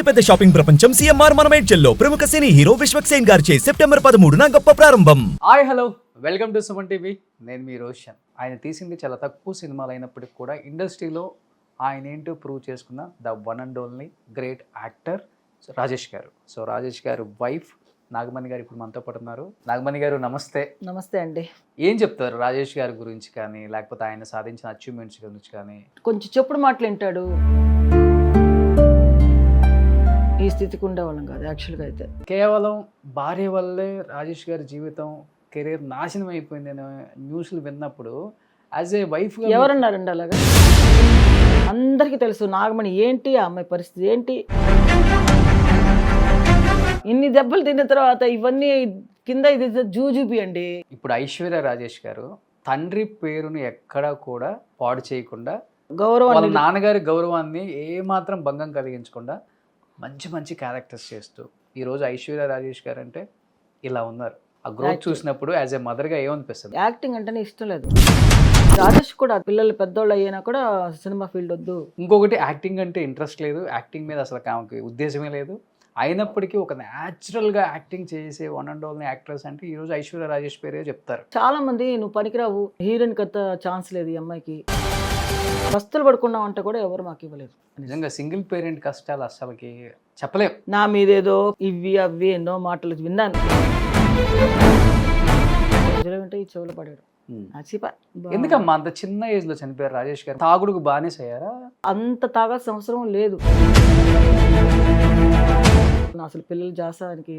పెద్ద షాపింగ్ ప్రపంచం సిఎంఆర్ మనమేడ్చల్లో ప్రముఖ సినీ హీరో విశ్వక్ సేన్ గారిచే సెప్టెంబర్ 13న గొప్ప ప్రారంభం. Hi hello welcome to Suman TV. నేను మీ రోషన్. ఆయన తీసింది చాలా తక్కువ సినిమాలు అయినప్పటికీ కూడా ఇండస్ట్రీలో ఆయన ఏంటో ప్రూవ్ చేసుకున్న the one and only great actor Rajesh గారు. సో రాజేష్ గారు వైఫ్ నాగమణి గారు ఇప్పుడు మనతో పాటు ఉన్నారు. నాగమణి గారు నమస్తే. నమస్తే అండి. ఏం చెప్తారు రాజేష్ గారి గురించి కానీ, లేకపోతే ఆయన సాధించిన అచీవ్మెంట్స్ గురించి కానీ? కొంచెం చెప్పుడు మాటలు వింటాడు. ఈ స్థితికి ఉండేవాళ్ళం కాదు యాక్చువల్గా అయితే. కేవలం భార్య వల్లే రాజేష్ గారి జీవితం కెరీర్ నాశనం అయిపోయింది అనే న్యూస్లు విన్నప్పుడు యాజ్ ఏ వైఫ్గా ఎవరన్నారండి అలాగా? అందరికీ తెలుసు నాగమణి ఏంటి, ఆ అమ్మాయి పరిస్థితి ఏంటి. ఇన్ని దెబ్బలు తిన్న తర్వాత ఇవన్నీ కింద ఇది జూజూబి అండి. ఇప్పుడు ఐశ్వర్య రాజేష్ గారు తండ్రి పేరుని ఎక్కడా కూడా పాడు చేయకుండా, వాళ్ళ గౌరవం నాన్నగారి గౌరవాన్ని ఏమాత్రం భంగం కలిగించకుండా మంచి మంచి క్యారెక్టర్స్ చేస్తూ ఈరోజు ఐశ్వర్య రాజేష్ గారు అంటే ఇలా ఉన్నారు. ఆ గ్రోత్ చూసినప్పుడు యాజ్ ఏ మదర్గా ఏమనిపిస్తుంది? యాక్టింగ్ అంటేనే ఇష్టం లేదు. రాజేష్ కూడా పిల్లలు పెద్దోళ్ళు అయ్యినా కూడా సినిమా ఫీల్డ్ వద్దు. ఇంకొకటి, యాక్టింగ్ అంటే ఇంట్రెస్ట్ లేదు, యాక్టింగ్ మీద అసలు ఆమెకి ఉద్దేశమే లేదు. అయినప్పటికీ ఒక న్యాచురల్గా యాక్టింగ్ చేసే వన్ అండ్ ఓన్లీ యాక్ట్రెస్ అంటే ఈరోజు ఐశ్వర్య రాజేష్ పేరే చెప్తారు. చాలా మంది నువ్వు పనికిరావు, హీరోయిన్ కథ ఛాన్స్ లేదు ఈ అమ్మాయికి, బస్తులు పడుకున్నావు అంటే కూడా ఎవరు మాకు ఇవ్వలేదు. నిజంగా సింగిల్ పేరెంట్ కష్టాలు అసలుకి చెప్పలేం. నా మీదేదో ఇవి అవి ఎన్నో మాటలు విన్నాను. వింటే ఈ చెవులు పడాడు. ఎందుకమ్మా అంత చిన్న ఏజ్ లో చనిపోయారు రాజేష్ గారు? తాగుడుకు బానిస అయ్యారా? అంత తాగాల్సిన అవసరం లేదు. అసలు పిల్లలు జాసానికి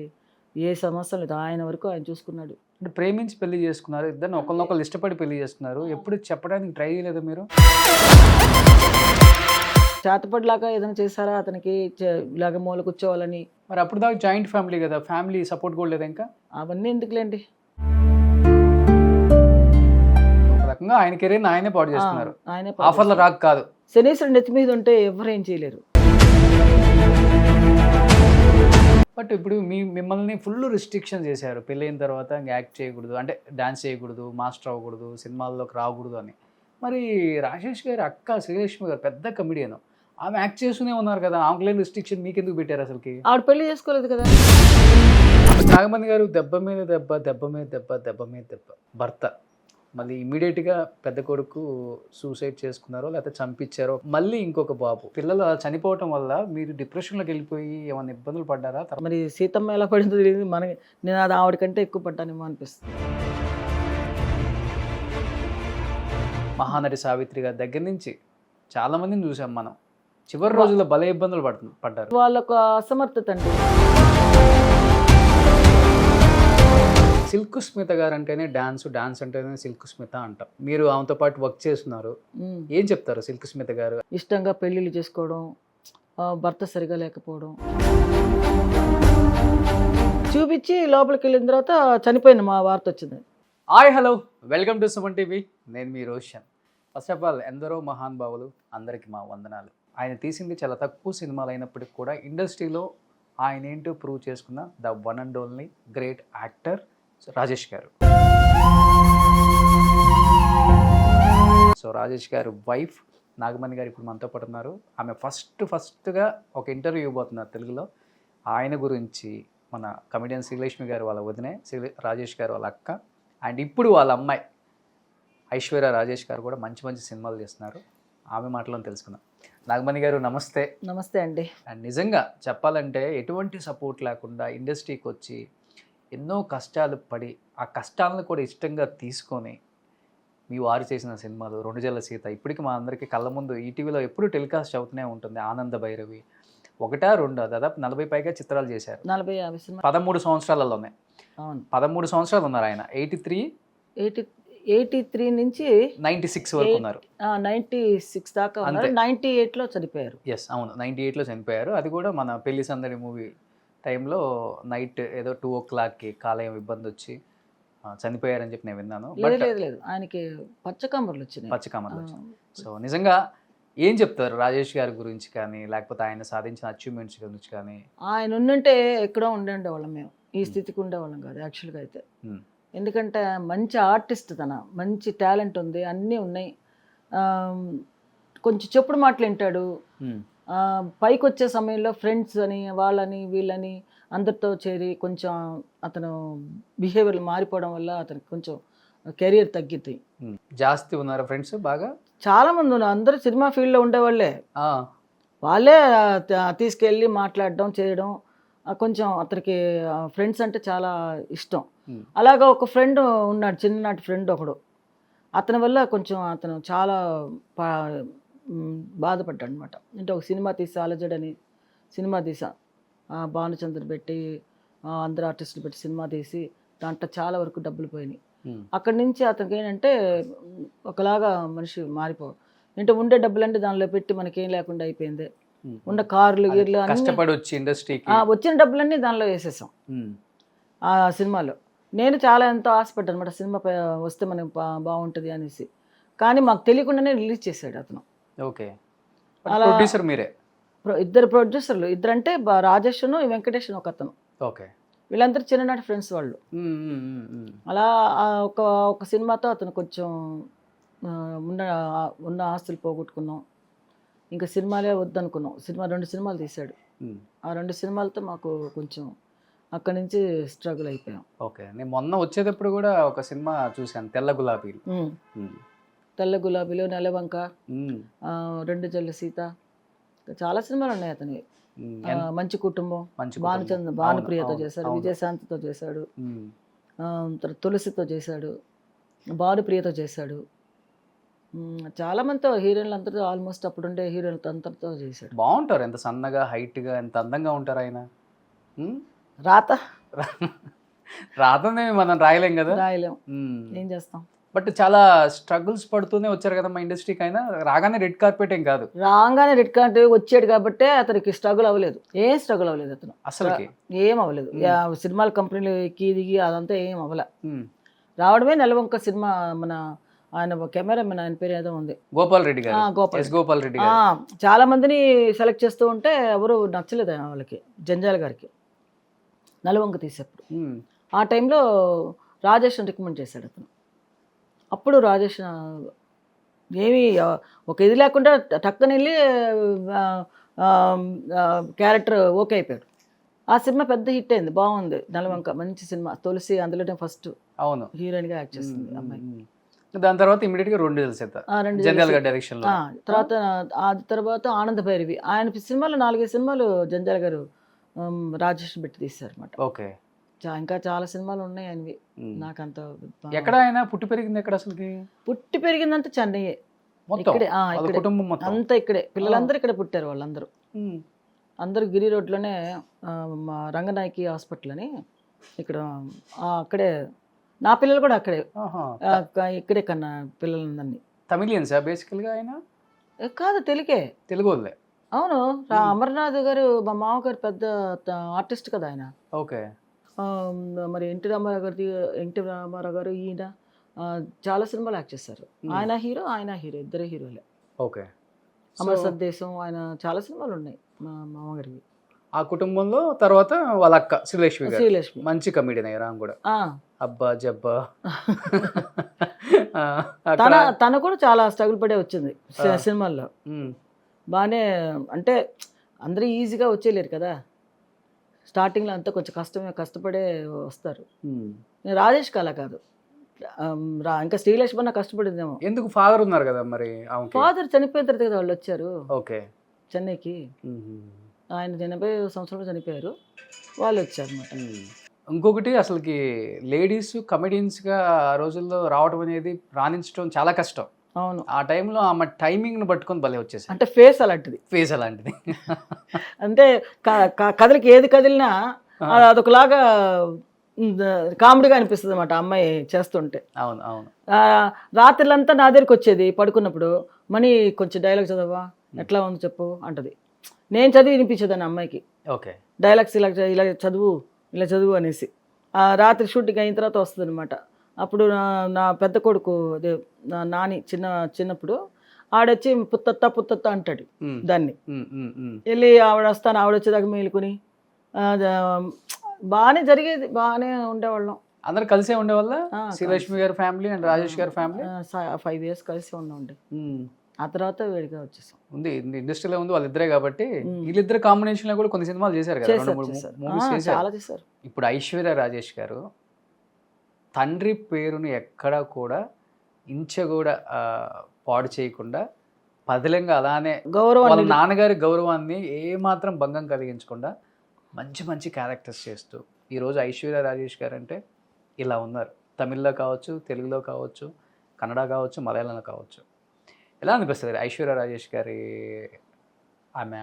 ఏ సమస్య లేదు, ఆయన వరకు ఆయన చూసుకున్నాడు. అంటే ప్రేమించి పెళ్లి చేసుకున్నారు, ఇద్దరిని ఒకరినొకరు ఇష్టపడి పెళ్లి చేసుకున్నారు. ఎప్పుడు చెప్పడానికి ట్రై చేయలేదు మీరు? చేతపడిలాగా ఏదైనా చేశారా అతనికి ఇలాగ మూల కూర్చోవాలని? మరి అప్పుడు దాకా జాయింట్ ఫ్యామిలీ కదా, ఫ్యామిలీ సపోర్ట్ కూడా లేదు ఇంకా? అవన్నీ ఎందుకులేండి. ఒక రకంగా ఆయన కెరీర్ ఆయనే పాడు చేస్తున్నారు. ఆయనే ఆఫర్లు రాక కాదు. శనీశ్వరుడు నెత్తి మీద ఉంటే ఎవరు ఏం చేయలేరు. బట్ ఇప్పుడు మిమ్మల్ని ఫుల్ రిస్ట్రిక్షన్ చేశారు. పెళ్ళైన తర్వాత ఇంకా యాక్ట్ చేయకూడదు, అంటే డాన్స్ చేయకూడదు, మాస్టర్ అవ్వకూడదు, సినిమాల్లోకి రాకూడదు అని. మరి రాజేష్ గారి అక్క శ్రీలక్ష్మి గారు పెద్ద కమెడియన్, ఆమె యాక్ట్ చేస్తూనే ఉన్నారు కదా, ఆమెకు లేని రిస్ట్రిక్షన్ మీకు ఎందుకు పెట్టారు అసలుకి? ఆవిడ పెళ్లి చేసుకోలేదు కదా. నాగమణి గారు దెబ్బ మీద దెబ్బ, దెబ్బ మీద దెబ్బ, దెబ్బ మీద దెబ్బ. భర్త మళ్ళీ ఇమీడియట్గా పెద్ద కొడుకు సూసైడ్ చేసుకున్నారో లేకపోతే చంపించారో, మళ్ళీ ఇంకొక బాబు, పిల్లలు చనిపోవటం వల్ల మీరు డిప్రెషన్లోకి వెళ్ళిపోయి ఏమైనా ఇబ్బందులు పడ్డారా? మరి సీతమ్మ ఎలా పడిందో తెలియదు మనకి. నేను అది ఆవిడకంటే ఎక్కువ పడ్డానేమో అనిపిస్తుంది. మహానటి సావిత్రి గారి దగ్గర నుంచి చాలా మందిని చూసాం మనం. చివరి రోజుల్లో భలే ఇబ్బందులు పడ్డారు. వాళ్ళొక అసమర్థత అండి. సిల్క్ స్మిత గారు అంటేనే డాన్స్ అంటేనే సిల్క్ స్మిత అంటాం. మీరు ఆమెతో పాటు వర్క్ చేస్తున్నారు, ఏం చెప్తారు సిల్క్ స్మిత గారు? ఇష్టంగా పెళ్ళిళ్ళు చేసుకోవడం, భర్త సరిగా లేకపోవడం చూపించి లోపలికి వెళ్ళిన తర్వాత చనిపోయిన మా వార్త వచ్చింది. Hi hello welcome to Suman TV. నేను మీ రోషన్. ఫస్ట్ ఆఫ్ ఆల్ ఎందరో మహానుభావులు, అందరికీ మా వందనాలు. ఆయన తీసింది చాలా తక్కువ సినిమాలు అయినప్పటికీ కూడా ఇండస్ట్రీలో ఆయన ఏంటో ప్రూవ్ చేసుకున్న the one and only great actor Rajesh గారు. సో రాజేష్ గారు వైఫ్ నాగమణి గారు ఇప్పుడు మనతో పాటు ఉన్నారు. ఆమె ఫస్ట్గా ఒక ఇంటర్వ్యూ ఇవ్వబోతున్నారు తెలుగులో. ఆయన గురించి మన కమెడియన్ శ్రీలక్ష్మి గారు వాళ్ళ వదినే, రాజేష్ గారు వాళ్ళ అక్క, అండ్ ఇప్పుడు వాళ్ళ అమ్మాయి ఐశ్వర్య రాజేష్ గారు కూడా మంచి మంచి సినిమాలు చేస్తున్నారు. ఆమె మాటలను తెలుసుకుందాం. నాగమణి గారు నమస్తే. నమస్తే అండి. అండ్ నిజంగా చెప్పాలంటే ఎటువంటి సపోర్ట్ లేకుండా ఇండస్ట్రీకి వచ్చి ఎన్నో కష్టాలు పడి ఆ కష్టాలను కూడా ఇష్టంగా తీసుకొని మీ వారు చేసిన సినిమాలు రెండు జల్ల సీత ఇప్పటికీ మా అందరికీ కళ్ళ ముందు ఈటీవీలో ఎప్పుడు టెలికాస్ట్ అవుతూనే ఉంటుంది. ఆనంద భైరవి, ఒకటా రెండా దాదాపు 40 పైగా చిత్రాలు చేశారు. 40-50 సినిమా 13 సంవత్సరాలలోనే. అవును, 13 సంవత్సరాలు ఉన్నారు ఆయన. 83 నుంచి 96 వరకు ఉన్నారు. 96 దాకా ఉన్నారు. 98లో చనిపోయారు. ఎస్ అవును, 98లో చనిపోయారు. అది కూడా మన పెళ్లి సందడి మూవీ టైంలో నైట్ ఏదో 2 o'clockకి కాలేయం ఇబ్బంది వచ్చి చనిపోయారని చెప్పి నేను విన్నాను. లేదు, ఆయనకి పచ్చకామర్లు వచ్చినాయి. పచ్చకామర్లు వచ్చినాయి. సో నిజంగా ఏం చెప్తారు రాజేష్ గారి గురించి కానీ, లేకపోతే ఆయన సాధించిన అచీవ్మెంట్స్ గురించి కానీ? ఆయన ఉండుంటే ఎక్కడో ఉండేవాళ్ళం మేము, ఈ స్థితికి ఉండేవాళ్ళం కాదు యాక్చువల్గా అయితే. ఎందుకంటే మంచి ఆర్టిస్ట్, మంచి టాలెంట్ ఉంది, అన్నీ ఉన్నాయి. కొంచెం చెప్పుడు మాటలు వింటాడు. పైకి వచ్చే సమయంలో ఫ్రెండ్స్ అని వాళ్ళని వీళ్ళని అందరితో చేరి కొంచెం అతను బిహేవియర్ మారిపోవడం వల్ల అతనికి కొంచెం కెరియర్ తగ్గింది. జాస్తి ఉన్నారు ఫ్రెండ్స్ బాగా, చాలా మంది ఉన్నారు, అందరూ సినిమా ఫీల్డ్లో ఉండేవాళ్ళే. ఆ, వాళ్ళే తీసుకెళ్ళి మాట్లాడడం చేయడం. కొంచెం అతనికి ఫ్రెండ్స్ అంటే చాలా ఇష్టం. అలాగా ఒక ఫ్రెండ్ ఉన్నాడు, చిన్ననాటి ఫ్రెండ్ ఒకడు. అతని వల్ల కొంచెం అతను చాలా బాధపడ్డాడు అనమాట. అంటే ఒక సినిమా తీసి అలజడని సినిమా తీసా, భానుచంద్ర పెట్టి అందరు ఆర్టిస్టులు పెట్టి సినిమా తీసి దాంట్లో చాలా వరకు డబ్బులు పోయినాయి. అక్కడి నుంచి అతనికి ఏంటంటే ఒకలాగా మనిషి మారిపోవడం. అంటే ఉండే డబ్బులంటే దానిలో పెట్టి మనకేం లేకుండా అయిపోయింది. ఉన్న కార్లు గీర్లు కష్టపడి వచ్చి ఇండస్ట్రీకి వచ్చిన డబ్బులన్నీ దానిలో వేసేసాం ఆ సినిమాలో. నేను చాలా ఎంతో ఆశపడ్డాను అనమాట, సినిమా వస్తే మనకి బాగుంటుంది అనేసి. కానీ మాకు తెలియకుండానే రిలీజ్ చేశాడు అతను. ఓకే, ప్రొడ్యూసర్ మీరే? ఇద్దరు ప్రొడ్యూసర్లు, ఇద్దరంటే రాజేష్ను వెంకటేష్ ఒక అతను. ఓకే, వీళ్ళందరూ చిన్ననాటి ఫ్రెండ్స్ వాళ్ళు. అలా ఒక సినిమాతో అతను కొంచెం ఉన్న ఆస్తులు పోగొట్టుకున్నాం. ఇంకా సినిమాలే వద్దనుకున్నాం. 2 సినిమాలు తీశాడు. ఆ 2 సినిమాలతో మాకు కొంచెం అక్కడి నుంచి స్ట్రగుల్ అయిపోయాం. ఓకే, నేను మొన్న వచ్చేటప్పుడు కూడా ఒక సినిమా చూశాను, తెల్ల గులాబీలు. తెల్ల గులాబీలు, నెలవంక, 2 జల్ల సీత, చాలా సినిమాలు ఉన్నాయి అతనివి. మంచి కుటుంబం, భానుప్రియతో చేశాడు, విజయశాంతితో చేశాడు, తులసితో చేశాడు, భానుప్రియతో చేశాడు. చాలా మందితో హీరోయిన్లు అందరితో, ఆల్మోస్ట్ అప్పుడుండే హీరోయిన్లతో అందరితో చేశాడు. బాగుంటారు, ఎంత సన్నగా హైట్గా ఎంత అందంగా ఉంటారు ఆయన. రాతనే మనం రాయలేం కదా, రాయలేం, ఏం చేస్తాం. బట్ చాలా స్ట్రగుల్స్ పడుతూనే వచ్చారు కదా మా ఇండస్ట్రీకి. అయినా రాగానే రెడ్ కార్పెట్ ఏం కాదు, రాగానే రెడ్ కార్పెట్ వచ్చాడు కాబట్టి అతనికి స్ట్రగుల్ అవ్వలేదు. ఏం స్ట్రగుల్ అవ్వలేదు అతను అసలు, ఏం అవ్వలేదు. సినిమాల కంపెనీలు ఎక్కి దిగి అదంతా ఏం అవ్వలే. రావడమే నెలవంక సినిమా. మన ఆయన కెమెరామెన్, ఆయన పేరు ఏదో ఉంది, గోపాల్ రెడ్డి గారు. గోపాల్ రెడ్డి గారు చాలా మందిని సెలెక్ట్ చేస్తూ ఉంటే ఎవరు నచ్చలేదు వాళ్ళకి. జంజాల గారికి నెలవంక తీసేప్పుడు ఆ టైంలో రాజేష్ రికమెండ్ చేశాడు అతను. అప్పుడు రాజేష్ ఏమీ ఒక ఇది లేకుండా టక్కన వెళ్ళి క్యారెక్టర్ ఓకే అయిపోయాడు. ఆ సినిమా పెద్ద హిట్ అయింది, బాగుంది. నెలవంక మంచి సినిమా. తులసి అందులోనే ఫస్ట్ అవును హీరోయిన్గా యాక్ట్ చేస్తుంది అమ్మాయి. దాని తర్వాత ఇమీడియట్ గా 2 జంజాల గారి డైరెక్షన్ లో. తర్వాత ఆనంద భైరవి, ఆయన సినిమాలు 4-5 సినిమాలు జంజాల గారు రాజేష్ పెట్టి తీశారు అనమాట. ఓకే, ఇంకా చాలా సినిమాలు ఉన్నాయి ఆయనవి. నాకంత ఎక్కడ ఆయన పుట్టి పెరిగింది ఎక్కడ? అసలు పుట్టి పెరిగిందంటే చెన్నై, అంతా ఇక్కడే. పిల్లలందరూ ఇక్కడే పుట్టారు. వాళ్ళందరూ అందరూ గిరి రోడ్లోనే రంగనాయకి హాస్పిటల్ అని ఇక్కడ అక్కడే. నా పిల్లలు కూడా అక్కడే, ఇక్కడే కన్నా పిల్లలందరినీ. తమిళియన్సా బేసికల్ గా ఆయన? కాదు, తెలుగు వాళ్ళే. అవును, అమర్నాథ్ గారు మా మామగారు పెద్ద ఆర్టిస్ట్ కదా ఆయన. ఓకే, మరి ఎన్టీ రామారావు గారు ఈయన చాలా సినిమాలు యాక్ట్ చేశారు. ఆయన హీరో ఇద్దరే హీరోలే. ఓకే, అమర్ సద్దేశం, ఆయన చాలా సినిమాలు ఉన్నాయి మా మామగారికి. ఆ కుటుంబంలో తర్వాత వాళ్ళ అక్క శ్రీలక్ష్మి మంచి కమెడియన్ అయ్యారు కూడా. అబ్బా జబ్బా తను కూడా చాలా స్ట్రగుల్ పడే వచ్చింది సినిమాల్లో. బాగానే, అంటే అందరూ ఈజీగా వచ్చేయలేరు కదా. స్టార్టింగ్లో అంతా కొంచెం కష్టపడే వస్తారు. రాజేష్ కళ కాదు, ఇంకా శ్రీలక్ష్మి కష్టపడిందేమో. ఎందుకు? ఫాదర్ ఉన్నారు కదా మరి. ఫాదర్ చనిపోయిన తర్వాత కదా వాళ్ళు వచ్చారు ఓకే చెన్నైకి. ఆయన 80 సంవత్సరాలు చనిపోయారు, వాళ్ళు వచ్చారు అన్నమాట. ఇంకొకటి, అసలుకి లేడీస్ కమెడియన్స్గా ఆ రోజుల్లో రావడం అనేది రాణించడం చాలా కష్టం. అవును, ఆ టైంలో ఆమె టైమింగ్ను పట్టుకొని భలే వచ్చేసి. అంటే ఫేస్ అలాంటిది అంటే కథలకి ఏది కదిలినా అదొకలాగా కామెడీగా అనిపిస్తుంది అన్నమాట అమ్మాయి చేస్తుంటే. అవును అవును. రాత్రులంతా నా దగ్గరికి వచ్చేది పడుకున్నప్పుడు, మనీ కొంచెం డైలాగ్ చదవా, ఎట్లా ఉంది చెప్పు అంటది. నేను చదివి వినిపించేదాన్ని అమ్మాయికి. ఓకే, డైలాగ్స్ ఇలా చదువు అనేసి. రాత్రి షూటింగ్ అయిన తర్వాత వస్తుంది అనమాట. అప్పుడు నా పెద్ద కొడుకు అదే నాని చిన్నప్పుడు ఆడొచ్చి పుత్తత్త అంటాడు దాన్ని. వెళ్ళి ఆవిడ వస్తాను, ఆవిడ వచ్చేదాకా మేలుకుని బాగానే జరిగేది, బాగానే ఉండేవాళ్ళం. అందరు కలిసే ఉండేవాళ్ళ? శ్రీలక్ష్మి గారి ఫ్యామిలీ అండ్ రాజేష్ గారి ఫ్యామిలీ 5 years కలిసి ఉండండి. ఆ తర్వాత వేడిగా వచ్చేసాం. ఉంది ఇండస్ట్రీలో ఉంది వాళ్ళిద్దరే కాబట్టి వీళ్ళిద్దరు కాంబినేషన్ లో కూడా కొన్ని సినిమాలు చేశారు కదా, చేశారు 2-3 చేశారు. మూవీస్ చేశారు. చాలా చేశారు. ఇప్పుడు ఐశ్వర్య రాజేష్ గారు తండ్రి పేరుని ఎక్కడా కూడా ఇంచ కూడా పాడు చేయకుండా పదిలంగా అలానే గౌరవం వాళ్ళ నాన్నగారి గౌరవాన్ని ఏమాత్రం భంగం కలిగించకుండా మంచి మంచి క్యారెక్టర్స్ చేస్తూ ఈరోజు ఐశ్వర్య రాజేష్ గారు అంటే ఇలా ఉన్నారు. తమిళ్లో కావచ్చు, తెలుగులో కావచ్చు, కన్నడ కావచ్చు, మలయాళంలో కావచ్చు. ఎలా అనిపిస్తుంది ఐశ్వర్య రాజేష్ గారి ఆమె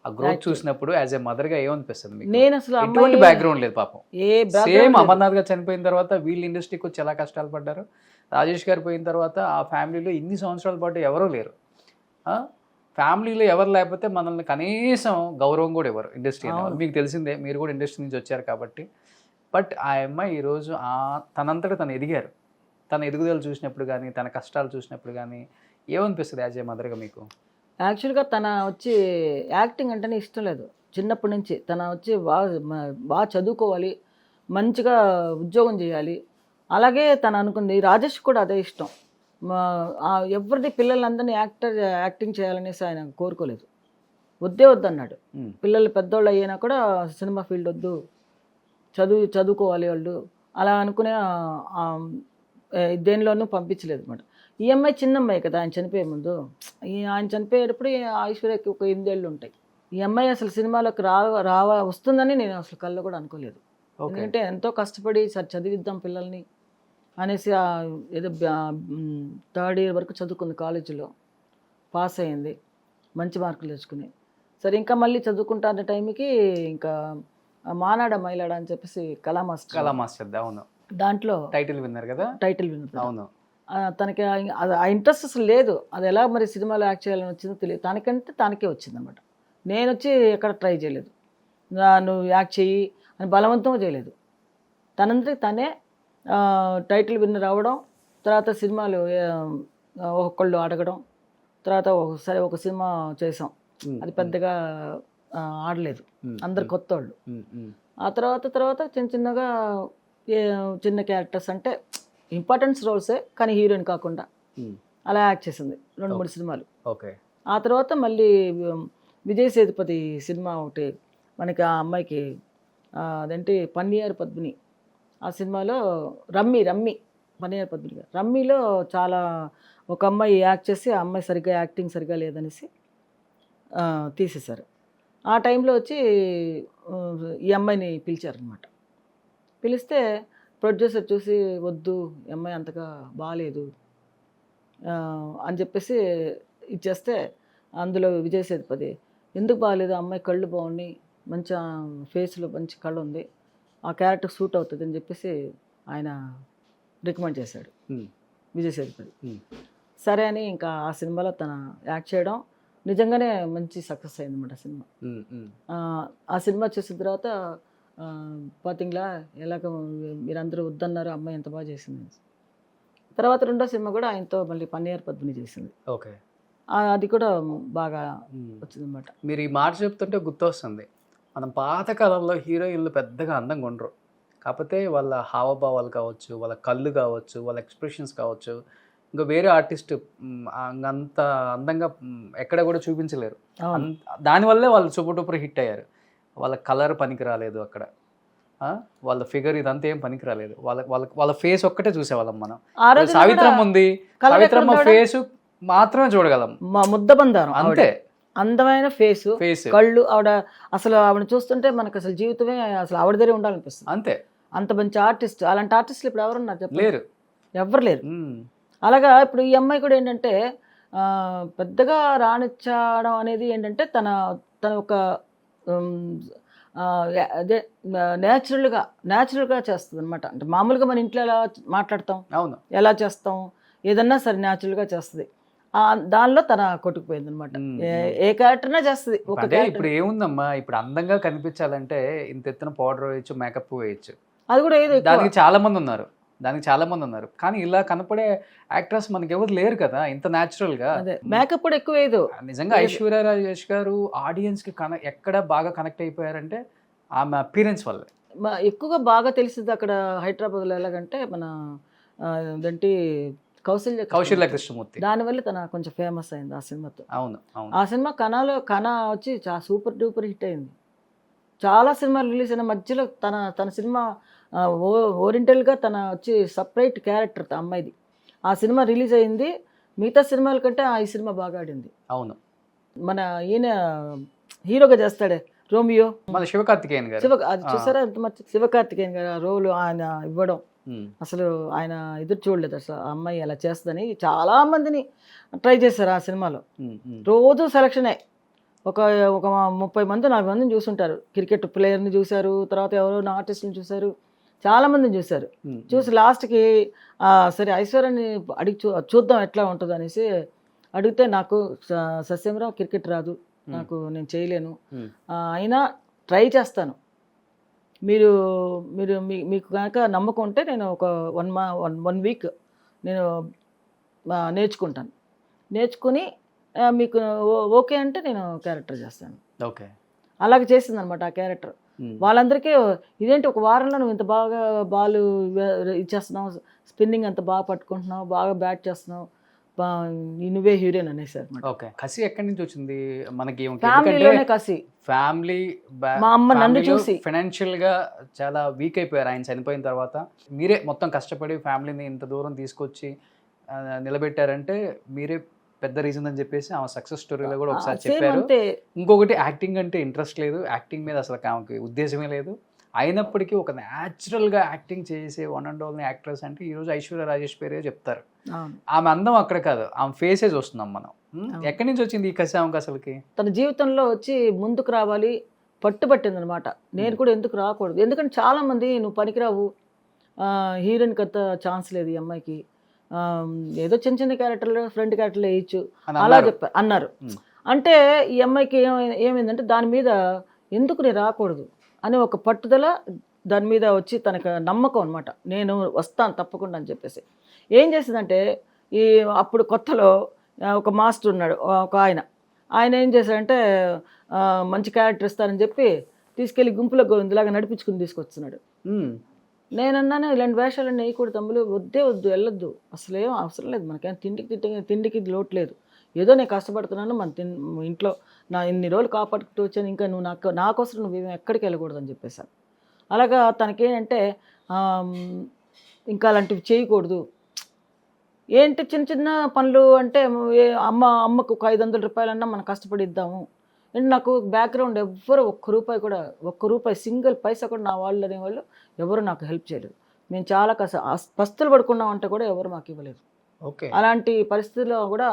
ఆ గ్రోత్ చూసినప్పుడు యాజ్ ఏ మదర్గా ఏమనిపిస్తుంది మీకు? నేను అసలు ఎటువంటి బ్యాక్గ్రౌండ్ లేదు పాపం. ఏ సేమ్ అమర్నాథ్ గారు చనిపోయిన తర్వాత వీళ్ళు ఇండస్ట్రీకి వచ్చి ఎలా కష్టాలు పడ్డారు, రాజేష్ గారు పోయిన తర్వాత ఆ ఫ్యామిలీలో ఇన్ని సంవత్సరాల పాటు ఎవరూ లేరు. ఫ్యామిలీలో ఎవరు లేకపోతే మనల్ని కనీసం గౌరవం కూడా ఇవ్వరు ఇండస్ట్రీ. మీకు తెలిసిందే, మీరు కూడా ఇండస్ట్రీ నుంచి వచ్చారు కాబట్టి. బట్ ఆ అమ్మాయి ఈరోజు తనంతటా తను ఎదిగారు. తన ఎదుగుదల చూసినప్పుడు కానీ, తన కష్టాలు చూసినప్పుడు కానీ ఏమనిపిస్తుంది యాజ్ ఏ మదర్గా మీకు? యాక్చువల్గా తన వచ్చి యాక్టింగ్ అంటేనే ఇష్టం లేదు చిన్నప్పటి నుంచి. తన వచ్చి బాగా చదువుకోవాలి, మంచిగా ఉద్యోగం చేయాలి. అలాగే తను అనుకుంది. రాజేష్ కూడా అదే ఇష్టం. ఎవరిది పిల్లలందరినీ యాక్టింగ్ చేయాలనేసి ఆయన కోరుకోలేదు. వద్దన్నాడు. పిల్లలు పెద్దోళ్ళు అయ్యినా కూడా సినిమా ఫీల్డ్ వద్దు, చదువుకోవాలి వాళ్ళు అలా అనుకునే దేనిలోనూ పంపించలేదు అనమాట. ఈ అమ్మాయి చిన్న అమ్మాయి కదా, ఆయన చనిపోయే ముందు. ఆయన చనిపోయేటప్పుడు ఐశ్వర్యకి ఒక 8 ఏళ్ళు ఉంటాయి. ఈ అమ్మాయి అసలు సినిమాలోకి వస్తుందని నేను అసలు కళ్ళు కూడా అనుకోలేదు. ఎందుకంటే ఎంతో కష్టపడి చదివిద్దాం పిల్లల్ని అనేసి ఏదో 3rd ఇయర్ వరకు చదువుకుంది, కాలేజీలో పాస్ అయ్యింది, మంచి మార్కులు తెచ్చుకుని. సరే ఇంకా మళ్ళీ చదువుకుంటా అనే టైంకి ఇంకా మానాడ మైలాడ అని చెప్పేసి కళా మాస్టర్ అవును, దాంట్లో టైటిల్ విన్నారు కదా. టైటిల్ విన్నారు. అవును. తనకి ఆ ఇంట్రెస్ట్ అసలు లేదు. అది ఎలా మరి సినిమాలో యాక్ట్ చేయాలని వచ్చిందో తెలియదు. తనకే వచ్చింది అనమాట. నేను వచ్చి ఎక్కడ ట్రై చేయలేదు, నువ్వు యాక్ట్ చెయ్యి అని బలవంతం చేయలేదు. తనంతటి తనే టైటిల్ విన్నర్ అవ్వడం, తర్వాత సినిమాలు ఒకళ్ళు అడగడం, తర్వాత ఒకసారి ఒక సినిమా చేసాం, అది పెద్దగా ఆడలేదు, అందరు కొత్త వాళ్ళు. ఆ తర్వాత చిన్నగా చిన్న క్యారెక్టర్స్ అంటే ఇంపార్టెన్స్ రోల్సే కానీ హీరోయిన్ కాకుండా అలా యాక్ట్ చేసింది 2-3 సినిమాలు. ఓకే. ఆ తర్వాత మళ్ళీ విజయ్ సేతుపతి సినిమా ఒకటి మనకి ఆ అమ్మాయికి అదేంటి పన్నీర్ పద్మిని, ఆ సినిమాలో రమ్మి పన్నీర్ పద్మిని గారు రమ్మీలో చాలా ఒక అమ్మాయి యాక్ట్ చేసి ఆ అమ్మాయి సరిగ్గా యాక్టింగ్ సరిగ్గా లేదనేసి తీసేశారు. ఆ టైంలో వచ్చి ఈ అమ్మాయిని పిలిచారనమాట. పిలిస్తే ప్రొడ్యూసర్ చూసి వద్దు, ఈ అమ్మాయి అంతగా బాగాలేదు అని చెప్పేసి ఇచ్చేస్తే, అందులో విజయ్ సేతుపతి ఎందుకు బాగాలేదు, అమ్మాయి కళ్ళు బాగున్నాయి, మంచి ఫేస్లో మంచి కళ్ళు ఉంది, ఆ క్యారెక్టర్ సూట్ అవుతుంది అని చెప్పేసి ఆయన రికమెండ్ చేశాడు విజయ్ సేతుపతి. సరే అని ఇంకా ఆ సినిమాలో తన యాక్ట్ చేయడం నిజంగానే మంచి సక్సెస్ అయింది అన్నమాట సినిమా. ఆ సినిమా చేసిన తర్వాత పాతింగ్లా ఎలాగ మీరందరూ వద్దన్నారు, అమ్మాయి ఎంత బాగా చేసింది. తర్వాత 2వ సినిమా కూడా ఆయనతో మళ్ళీ పన్నీర్ పద్మిని చేసింది. ఓకే. అది కూడా బాగా వచ్చిందన్నమాట. మీరు ఈ మాట చెప్తుంటే గుర్తొస్తుంది, మనం పాతకాలంలో హీరోయిన్లు పెద్దగా అందంగా ఉండరు, కాకపోతే వాళ్ళ హావభావాలు కావచ్చు, వాళ్ళ కళ్ళు కావచ్చు, వాళ్ళ ఎక్స్ప్రెషన్స్ కావచ్చు, ఇంకా వేరే ఆర్టిస్ట్ అంత అందంగా ఎక్కడ కూడా చూపించలేరు. దానివల్లే వాళ్ళు సూపర్ హిట్ అయ్యారు. వాళ్ళ కలర్ పనికి రాలేదు అక్కడ, వాళ్ళ ఫిగర్ ఇదంతా ఏం పనికి రాలేదు. వాళ్ళ ఫేస్ ఒక్కటే చూసేవాళ్ళం మనం. సావిత్రమ్మ ఉంది, సావిత్రమ్మ ఫేస్ మాత్రమే చూడగలం, ముద్ద బందారం అంతే. అందమైన ఫేస్, కళ్ళు. ఆవిడ చూస్తుంటే మనకు అసలు జీవితమే అసలు ఆవిడ దగ్గర ఉండాలనిపిస్తుంది, అంతే. అంత మంచి ఆర్టిస్ట్. అలాంటి ఆర్టిస్టులు ఇప్పుడు ఎవరున్నారు చెప్పలేరు, ఎవ్వరు లేరు. అలాగా ఇప్పుడు ఈ అమ్మాయి కూడా ఏంటంటే పెద్దగా రాణించడం అనేది ఏంటంటే తన ఒక అదే న్యాచురల్గా చేస్తుంది అనమాట. అంటే మామూలుగా మన ఇంట్లో ఎలా మాట్లాడతాం, అవును, ఎలా చేస్తాం, ఏదన్నా సరే న్యాచురల్గా చేస్తుంది. దానిలో తన కొట్టుకుపోయింది అనమాట. ఏ క్యారెక్టర్నా చేస్తుంది. ఇప్పుడు ఏముందమ్మా, ఇప్పుడు అందంగా కనిపించాలంటే ఇంత ఎత్తున పౌడర్ వేయచ్చు, మేకప్ వేయచ్చు, అది కూడా ఏదో దానికి చాలా మంది ఉన్నారు. కానీ ఇలా కనపడే యాక్టర్స్ మనకి ఎవరు లేరు కదా ఇంత న్యాచురల్ గా. మేకప్ కూడా ఎక్కువ వేయదు. నిజంగా ఐశ్వర్య రాజేష్ గారు ఆడియన్స్ కి ఎక్కడ బాగా కనెక్ట్ అయిపోయారంటే ఆమె అపీరెన్స్ వల్ల. ఎక్కువగా బాగా తెలిసింది అక్కడ హైదరాబాద్లో ఎలాగంటే మన అదేంటి కౌశల్య కృష్ణమూర్తి. దానివల్ల తన కొంచెం ఫేమస్ అయింది ఆ సినిమాతో. అవును అవును. ఆ సినిమా కన వచ్చి సూపర్ డూపర్ హిట్ అయింది. చాలా సినిమాలు రిలీజ్ అయిన మధ్యలో తన సినిమా ఓరియంటల్గా తన వచ్చి సపరేట్ క్యారెక్టర్ అమ్మాయిది. ఆ సినిమా రిలీజ్ అయింది. మిగతా సినిమాల కంటే ఈ సినిమా బాగా ఆడింది. అవును. మన ఈయన హీరోగా చేస్తాడే రోమియో, మన శివకార్తికేయన్ గారు. అది చూసారా ఎంత మంచి శివకార్తికేయన్ గారు ఆ రోలు ఆయన ఇవ్వడం, అసలు ఆయన ఎదురు చూడలేదు అసలు ఆ అమ్మాయి అలా చేస్తుందని. చాలా మందిని ట్రై చేశారు ఆ సినిమాలో. రోజు సెలక్షనే. ఒక 30 మంది 40 మందిని చూసుంటారు. క్రికెట్ ప్లేయర్ని చూశారు, తర్వాత ఎవరో ఆర్టిస్ట్ని చూశారు, చాలా మందిని చూశారు. చూసి లాస్ట్కి సరే ఐశ్వర్యని అడిగి చూద్దాం ఎట్లా ఉంటుంది అనేసి అడిగితే, నాకు సస్యంరావు క్రికెట్ రాదు, నాకు నేను చేయలేను, అయినా ట్రై చేస్తాను, మీరు మీరు మీకు కనుక నమ్మకం ఉంటే నేను ఒక 1 వీక్ నేను నేర్చుకుంటాను, నేర్చుకుని మీకు ఓకే అంటే నేను క్యారెక్టర్ చేస్తాను. ఓకే. అలాగే చేసింది అనమాట ఆ క్యారెక్టర్. వాళ్ళందరికీ ఇదేంటి ఒక వారంలో నువ్వు ఇంత బాగా బాల్ ఇచ్చేస్తున్నావు, స్పిన్నింగ్ అంత బాగా పట్టుకుంటున్నావు, బాగా బ్యాట్ చేస్తున్నావు, నువ్వే హీరోయిన్ అనేసారు. ఓకే. కసి ఎక్కడి నుంచి వచ్చింది మనకి? ఫ్యామిలీలోనే కసి. ఫ్యామిలీ, మా అమ్మ నన్ను చూసి ఫైనాన్షియల్ గా చాలా వీక్ అయిపోయారు ఆయన చనిపోయిన తర్వాత. మీరే మొత్తం కష్టపడి ఫ్యామిలీని ఇంత దూరం తీసుకొచ్చి నిలబెట్టారంటే మీరే పెద్ద రీజన్ అని చెప్పేసి ఆమె సక్సెస్ స్టోరీలో కూడా ఒకసారి చెప్పారు. ఇంకొకటి, యాక్టింగ్ అంటే ఇంట్రెస్ట్ లేదు, యాక్టింగ్ మీద అసలు ఆమెకి ఉద్దేశమే లేదు, అయినప్పటికీ ఒక న్యాచురల్గా యాక్టింగ్ చేసే వన్ అండ్ ఓన్లీ యాక్ట్రెస్ అంటే ఈరోజు ఐశ్వర్య రాజేష్ పేరే చెప్తారు. ఆమె అందం అక్కడ కాదు, ఆమె ఫేసే చూస్తున్నాం మనం. ఎక్కడి నుంచి వచ్చింది ఈ కసి ఆమెకు అసలుకి? తన జీవితంలో వచ్చి ముందుకు రావాలి పట్టుబట్టింది అనమాట. నేను కూడా ఎందుకు రాకూడదు, ఎందుకంటే చాలామంది నువ్వు పనికిరావు, హీరోయిన్కి అంత ఛాన్స్ లేదు ఈ అమ్మాయికి, ఏదో చిన్న చిన్న క్యారెక్టర్లు ఫ్రంట్ క్యారెక్టర్లు వేయచ్చు అలా అన్నారు. అంటే ఈ అమ్మాయికి ఏమైందంటే దాని మీద ఎందుకు నేను రాకూడదు అని ఒక పట్టుదల, దాని మీద వచ్చి తనకు నమ్మకం అనమాట, నేను వస్తాను తప్పకుండా అని చెప్పేసి. ఏం చేసిందంటే అప్పుడు కొత్తలో ఒక మాస్టర్ ఉన్నాడు, ఒక ఆయన ఏం చేశాడంటే మంచి క్యారెక్టర్ ఇస్తానని చెప్పి తీసుకెళ్ళి గుంపులో గోవిందలాగా నడిపించుకుని తీసుకొస్తున్నాడు. నేనన్నాను ఇలాంటి వేషాలన్నీ వేయకూడదు తమ్ములు, వద్దు వెళ్ళొద్దు, అసలు ఏం అవసరం లేదు, మనకేం తిండికి లోటు లేదు, ఏదో నేను కష్టపడుతున్నాను, మన ఇంట్లో నా ఇన్ని రోజులు కాపాడుకుంటూ వచ్చాను, ఇంకా నువ్వు నాకోసం నువ్వు ఎక్కడికి వెళ్ళకూడదు అని చెప్పేశాను. అలాగా తనకేంటంటే ఇంకా అలాంటివి చేయకూడదు, ఏంటి చిన్న చిన్న పనులు అంటే అమ్మకు ఒక 500 రూపాయలన్నా మనం కష్టపడి ఇద్దాము. అండ్ నాకు బ్యాక్గ్రౌండ్ ఎవ్వరు ఒక్క రూపాయి సింగిల్ పైసా కూడా నా వాళ్ళు అనేవాళ్ళు ఎవరు నాకు హెల్ప్ చేయలేదు. మేము చాలా పస్తులు పడుకున్నామంటే కూడా ఎవరు మాకు ఇవ్వలేదు. ఓకే. అలాంటి పరిస్థితుల్లో కూడా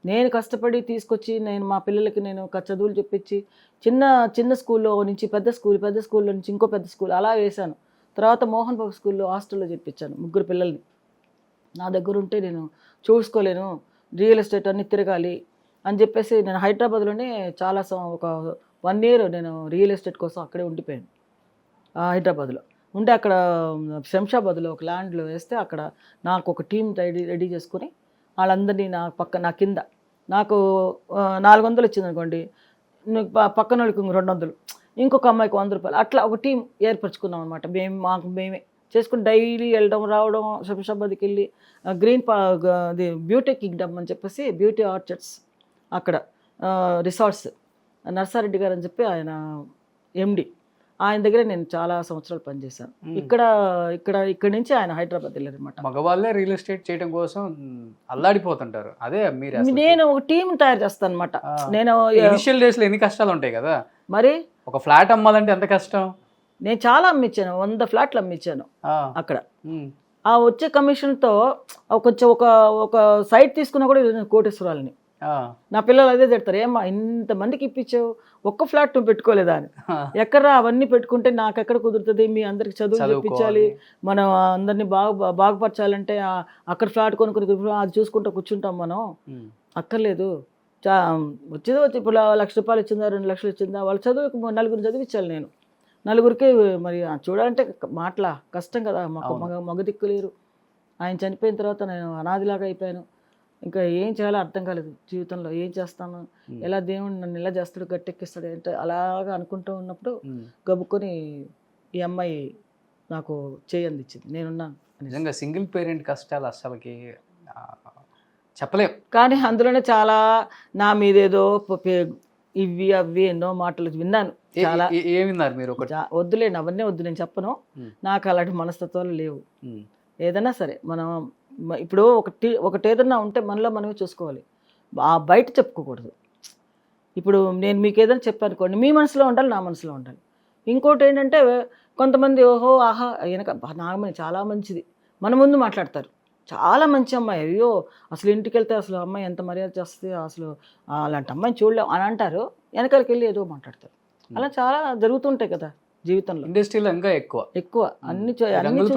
నేను కష్టపడి తీసుకొచ్చి నేను మా పిల్లలకి నేను చదువులు చెప్పించి చిన్న స్కూల్లో నుంచి పెద్ద స్కూల్లో నుంచి ఇంకో పెద్ద స్కూల్ అలా వేశాను. తర్వాత మోహన్ బాబు స్కూల్లో హాస్టల్లో చెప్పించాను 3 పిల్లల్ని. నా దగ్గర ఉంటే నేను చూసుకోలేను, రియల్ ఎస్టేట్ అన్నీ తిరగాలి అని చెప్పేసి నేను హైదరాబాద్లోనే చాలా ఒక 1 year నేను రియల్ ఎస్టేట్ కోసం అక్కడే ఉండిపోయాను. హైదరాబాద్లో ఉంటే అక్కడ శంషాబాద్లో ఒక ల్యాండ్లో వేస్తే అక్కడ నాకు ఒక టీం రెడీ చేసుకుని వాళ్ళందరినీ నా కింద నాకు 400 వచ్చింది అనుకోండి, పక్కన వాళ్ళకి 200, ఇంకొక అమ్మాయికి 100 రూపాయలు, అట్లా ఒక టీం ఏర్పరచుకున్నాం అనమాట. మేమే చేసుకుని డైలీ వెళ్ళడం రావడం. శంషాబాద్కి వెళ్ళి అది బ్యూటీ కింగ్డమ్ అని చెప్పేసి బ్యూటీ ఆర్చర్డ్స్ అక్కడ రిసార్ట్స్ నర్సారెడ్డి గారు అని చెప్పి ఆయన ఎండి, ఆయన దగ్గర నేను చాలా సంవత్సరాలు పనిచేశాను. ఇక్కడ నుంచి ఆయన హైదరాబాద్ వెళ్ళారనమాట. మగవాళ్ళే రియల్ ఎస్టేట్ చేయడం కోసం అల్లాడిపోతుంటారు. అదే నేను ఒక టీం తయారు చేస్తాను అనమాట. నేను ఇనిషియల్ డేస్ లో ఎన్ని కష్టాలు ఉంటాయి కదా మరి, ఒక ఫ్లాట్ అమ్మాలంటే ఎంత కష్టం. నేను చాలా అమ్మించాను, 100 ఫ్లాట్లు అమ్మించాను అక్కడ. ఆ వచ్చే కమిషన్తో కొంచెం ఒక సైట్ తీసుకున్నా కూడా కోటేశ్వరాలని నా పిల్లలు అదే తిడతారు, ఏమ్మా ఇంతమందికి ఇప్పించావు, ఒక్క ఫ్లాట్ నువ్వు పెట్టుకోలేదా అని. ఎక్కడా అవన్నీ పెట్టుకుంటే నాకెక్కడ కుదురుతుంది, మీ అందరికి చదువు చెప్పించాలి, మనం అందరినీ బాగుపరచాలంటే అక్కడ ఫ్లాట్ కొనుక్కుని అది చూసుకుంటూ కూర్చుంటాం మనం, అక్కర్లేదు. వచ్చేది ఇప్పుడు 1 లక్ష రూపాయలు ఇచ్చిందా 2 లక్షలు ఇచ్చిందా, వాళ్ళ చదువుకు 4 చదివించాలి నేను. 4 మరి చూడాలంటే మాటలా కష్టం కదా, మగ దిక్కులేరు. ఆయన చనిపోయిన తర్వాత నేను అనాదిలాగా అయిపోయాను. ఇంకా ఏం చేయాలో అర్థం కాలేదు జీవితంలో, ఏం చేస్తాను, ఎలా దేవుడు నన్ను ఎలా చేస్తాడు, గట్టెక్కిస్తాడు అంటే అలాగా అనుకుంటూ ఉన్నప్పుడు గబుక్కొని ఈ అమ్మాయి నాకు చేయందిచ్చింది, నేనున్నాను. నిజంగా సింగిల్ పేరెంట్ కష్టాలు అసలుకి చెప్పలేం. కానీ అందులోనే చాలా నా మీదేదో ఇవి అవి ఎన్నో మాటలు విన్నాను. చాలా ఏమిన్నారు మీరు? వద్దులేండి, అవన్నీ వద్దు, నేను చెప్పను. నాకు అలాంటి మనస్తత్వాలు లేవు. ఏదైనా సరే మనం ఇప్పుడు ఒకటి ఏదన్నా ఉంటే మనలో మనమే చూసుకోవాలి, బయట చెప్పుకోకూడదు. ఇప్పుడు నేను మీకు ఏదైనా చెప్పాను అనుకోండి, మీ మనసులో ఉండాలి, నా మనసులో ఉండాలి. ఇంకోటి ఏంటంటే కొంతమంది ఓహో ఆహా వెనక నాగమణి చాలా మంచిది మన ముందు మాట్లాడతారు, చాలా మంచి అమ్మాయి, అయ్యో అసలు ఇంటికి వెళ్తే అసలు అమ్మాయి ఎంత మర్యాద చేస్తుంది, అసలు అలాంటి అమ్మాయిని చూడలేం అని అంటారు, వెనకాలకి వెళ్ళి ఏదో మాట్లాడతారు. అలా చాలా జరుగుతుంటాయి కదా జీవితంలో, ఇండస్ట్రీలో ఇంకా ఎక్కువ అన్ని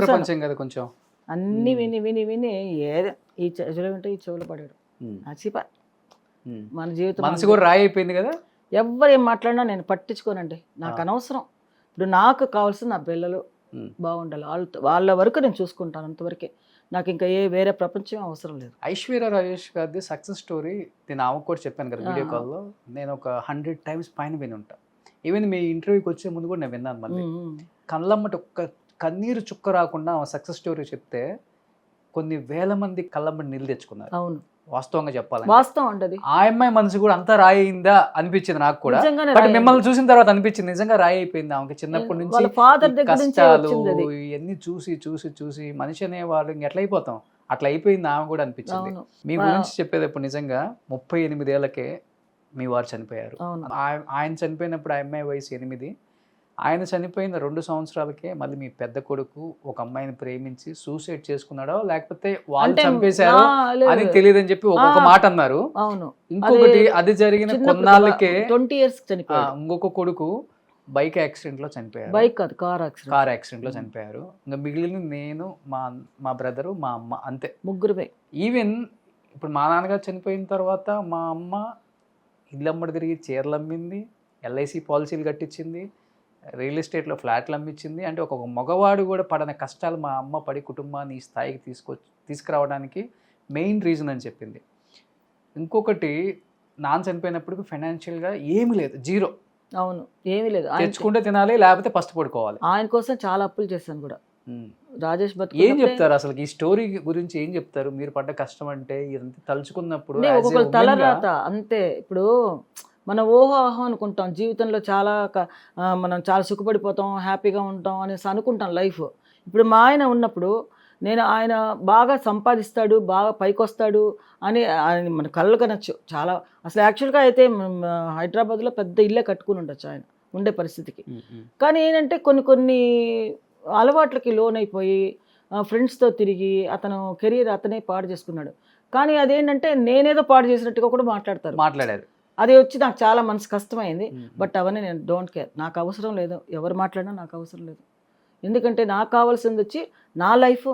ప్రపంచం కదా కొంచెం. అన్ని విని విని విని ఏదో ఈ చెవులు వింటే ఈ చెవులు పడాడు అచ్చిపా. మన జీవితం మనసు కూడా రాయి అయిపోయింది కదా. ఎవరు ఏం మాట్లాడినా నేను పట్టించుకోనండి, నాకు అనవసరం. ఇప్పుడు నాకు కావాల్సిన నా పిల్లలు బాగుండాలి, వాళ్ళ వరకు నేను చూసుకుంటాను, అంతవరకే. నాకు ఇంకా వేరే ప్రపంచం అవసరం లేదు. ఐశ్వర్య రాజేష్ గారిది సక్సెస్ స్టోరీ నేను ఆమెకు కూడా చెప్పాను కదా వీడియో కాల్లో, నేను ఒక 100 times పైన విని ఉంటా. ఈవెన్ మీ ఇంటర్వ్యూకి వచ్చే ముందు కూడా నేను విన్నాను. మళ్ళీ కళ్ళమ్మటి ఒక్క కన్నీరు చుక్క రాకుండా ఆమె సక్సెస్ స్టోరీ చెప్తే కొన్ని వేల మంది కళ్ళమ్మటి నీళ్ళు తెచ్చుకున్నారు. అవును, వాస్తవంగా చెప్పాలి, వాస్తవం అంటది. ఆ అమ్మాయి మనసు కూడా అంతా రాయి అయిందా అనిపించింది నాకు కూడా. బట్ మిమ్మల్ని చూసిన తర్వాత అనిపించింది నిజంగా రాయి అయిపోయింది ఆమెకి. చిన్నప్పటి నుంచి కష్టాలు ఇవన్నీ చూసి చూసి చూసి మనిషి అనే వాళ్ళు ఎట్లా అయిపోతాం, అట్లా అయిపోయింది ఆమె కూడా అనిపించింది. మీ గురించి చెప్పేటప్పుడు నిజంగా 38 ఏళ్లకే మీ వారు చనిపోయారు. ఆయన చనిపోయినప్పుడు ఆ అమ్మాయి వయసు 8. ఆయన చనిపోయిన 2 సంవత్సరాలకే మళ్ళీ మీ పెద్ద కొడుకు ఒక అమ్మాయిని ప్రేమించి సూసైడ్ చేసుకున్నాడో లేకపోతే వాళ్ళు చంపేశారో అని తెలియదని చెప్పి ఒక మాట అన్నారు. ఇంకొకటి అది జరిగిన కొన్నాళ్ళకే 20 years ఇంకొక కొడుకు బైక్ యాక్సిడెంట్ లో చనిపోయారు. బైక్ కాదు, కార్ యాక్సిడెంట్ లో చనిపోయారు. ఇంకా మిగిలిన నేను, మా బ్రదరు, మా అమ్మ, అంతే, ముగ్గురుమే. ఈవెన్ ఇప్పుడు మా నాన్నగారు చనిపోయిన తర్వాత మా అమ్మ ఇల్లమ్మడి తిరిగి చీరలు అమ్మింది, LIC పాలసీలు కట్టించింది, రియల్ ఎస్టేట్లో ఫ్లాట్లు అమ్మించింది. అంటే ఒక మగవాడు కూడా పడని కష్టాలు మా అమ్మ పడి కుటుంబాన్ని ఈ స్థాయికి తీసుకురావడానికి మెయిన్ రీజన్ అని చెప్పింది. ఇంకొకటి, నాన్న చనిపోయినప్పుడు ఫైనాన్షియల్గా ఏమీ లేదు, జీరో. అవును, ఏమీ లేదు, తెచ్చుకుంటే తినాలి, లేకపోతే ఫస్ట్ పడుకోవాలి. ఆయన కోసం చాలా అప్పులు చేశాను కూడా. రాజేష్ ఏం చెప్తారు అసలు ఈ స్టోరీ గురించి, ఏం చెప్తారు మీరు పడ్డ కష్టం? అంటే ఇదంతా తలుచుకున్నప్పుడు తలరాత అంతే. ఇప్పుడు మనం ఓహో అనుకుంటాం జీవితంలో, చాలా మనం చాలా సుఖపడిపోతాం, హ్యాపీగా ఉంటాం అనేసి అనుకుంటాం లైఫ్. ఇప్పుడు మా ఆయన ఉన్నప్పుడు ఆయన బాగా సంపాదిస్తాడు, బాగా పైకి వస్తాడు అని మన కళ్ళు కనొచ్చు చాలా. అసలు యాక్చువల్గా అయితే హైదరాబాద్లో పెద్ద ఇల్లే కట్టుకుని ఉండొచ్చు ఆయన ఉండే పరిస్థితికి. కానీ ఏంటంటే కొన్ని అలవాట్లకి లోనైపోయి ఫ్రెండ్స్తో తిరిగి అతను కెరీర్ అతనే పాడు చేసుకున్నాడు. కానీ అదేంటంటే నేనేదో పాడు చేసినట్టుగా కూడా మాట్లాడారు. అది వచ్చి నాకు చాలా మనసు కష్టమైంది. బట్ అవన్నీ నేను డోంట్ కేర్, నాకు అవసరం లేదు, ఎవరు మాట్లాడినా నాకు అవసరం లేదు. ఎందుకంటే నాకు కావాల్సింది వచ్చి నా లైఫ్,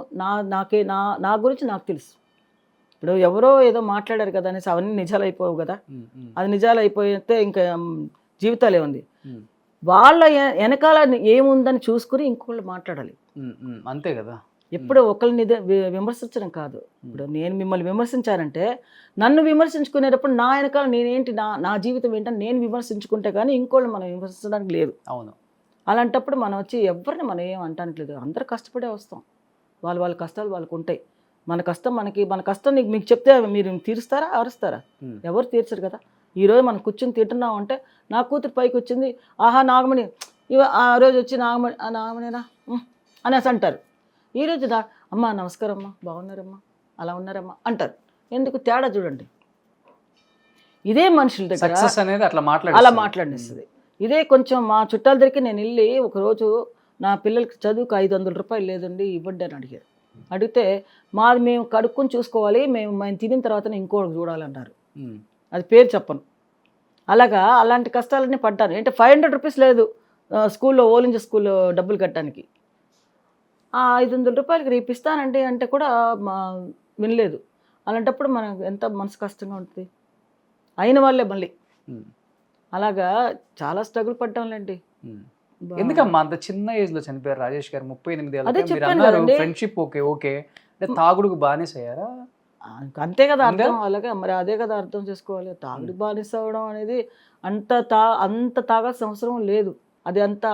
నా గురించి నాకు తెలుసు. ఇప్పుడు ఎవరో ఏదో మాట్లాడారు కదా అనేసి అవన్నీ నిజాలు అయిపోవు కదా. అది నిజాలు అయిపోతే ఇంకా జీవితాలు ఏముంది. వాళ్ళ వెనకాల ఏముందని చూసుకుని ఇంకొకళ్ళు మాట్లాడాలి, అంతే కదా. ఎప్పుడు ఒకరిని విమర్శించడం కాదు. ఇప్పుడు నేను మిమ్మల్ని విమర్శించానంటే నన్ను విమర్శించుకునేటప్పుడు నా వెనకాల నేనేంటి, నా జీవితం ఏంటని నేను విమర్శించుకుంటే కానీ ఇంకోళ్ళు మనం విమర్శించడానికి లేదు. అవును, అలాంటప్పుడు మనం వచ్చి ఎవరిని మనం ఏం అంటానికి లేదు. అందరూ కష్టపడే వస్తాం, వాళ్ళ కష్టాలు వాళ్ళకు ఉంటాయి. మన కష్టం మీకు చెప్తే మీరు తీరుస్తారా, అరుస్తారా? ఎవరు తీర్చరు కదా. ఈరోజు మనం కూర్చొని తింటున్నాం అంటే నా కూతురు పైకి వచ్చింది, ఆహా నాగమణి, ఆ రోజు వచ్చి నాగమణినా అనేసి అంటారు. ఈరోజు అమ్మ నమస్కారం అమ్మా, బాగున్నారమ్మా, అలా ఉన్నారమ్మా అంటారు. ఎందుకు తేడా చూడండి. ఇదే మనుషుల దగ్గర అలా మాట్లాడిస్తుంది. ఇదే కొంచెం మా చుట్టాల దగ్గరికి నేను వెళ్ళి ఒకరోజు నా పిల్లలకి చదువుకు 500 రూపాయలు లేదండి ఇవ్వండి అని అడిగితే మాది మేము కడుక్కొని చూసుకోవాలి, మేము తినిన తర్వాత ఇంకోటి చూడాలన్నారు. అది పేరు చెప్పను. అలాంటి కష్టాలన్నీ పడ్డాను. అంటే 500 రూపీస్ లేదు స్కూల్లో, ఓలింజ స్కూల్లో డబ్బులు కట్టడానికి. 500 రూపాయలకి రేపు ఇస్తానండి అంటే కూడా వినలేదు. అలాంటప్పుడు మనకు ఎంత మనసు కష్టంగా ఉంటుంది. అయిన వాళ్ళే మళ్ళీ అలాగా చాలా స్ట్రగుల్ పడ్డాంలేండి. ఎందుకమ్మా అంత చిన్న ఏజ్ లో చనిపోయారు రాజేష్ గారు? 38 ఏళ్ళు. ఫ్రెండ్షిప్ ఓకే, తాగుడుకు బానిస అయ్యారా? అంతే కదా అర్థం. అలాగే మరి అదే కదా అర్థం చేసుకోవాలి. తాగుడుకు బానిస అవ్వడం అనేది అంత తాగాల్సిన అవసరం లేదు. అది అంతా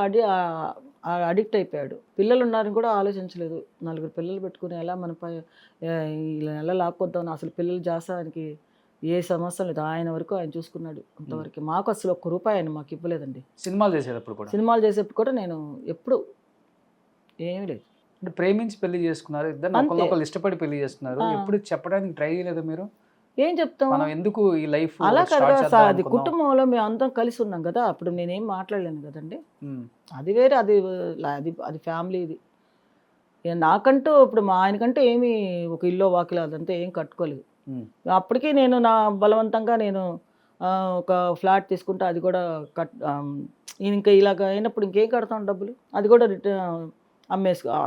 అడిక్ట్ అయిపోయాడు. పిల్లలు ఉన్నారని కూడా ఆలోచించలేదు. 4 పిల్లలు పెట్టుకుని ఎలా ఇలా ఎలా లాక్కొద్దామని అసలు పిల్లలు జాసానికి ఏ సమస్య లేదు. ఆయన వరకు ఆయన చూసుకున్నాడు అంతవరకు. మాకు అసలు ₹1 ఆయన మాకు ఇవ్వలేదండి. సినిమాలు చేసేటప్పుడు కూడా సినిమాలు చేసేప్పుడు కూడా నేను ఎప్పుడు ఏమీ లేదు. అంటే ప్రేమించి పెళ్లి చేసుకున్నారు, ఇద్దరు ఒకళ్ళు ఇష్టపడి పెళ్లి చేసుకున్నారు. ఎప్పుడు చెప్పడానికి ట్రై చేయలేదు మీరు? ఏం చెప్తాం, మనం ఎందుకు ఈ లైఫ్ అలా కదా అది కుటుంబంలో మేము అందరం కలిసి ఉన్నాం కదా. అప్పుడు నేనేం మాట్లాడలేను కదండి. అది వేరే, అది అది అది ఫ్యామిలీది. నాకంటూ ఇప్పుడు మా ఆయనకంటూ ఏమీ ఒక ఇల్లు వాకిలు అదంతా ఏం కట్టుకోలేదు. అప్పటికీ నేను నా బలవంతంగా నేను ఒక ఫ్లాట్ తీసుకుంటే అది కూడా ఇంకా ఇలాగ అయినప్పుడు ఇంకేం కడతాం డబ్బులు, అది కూడా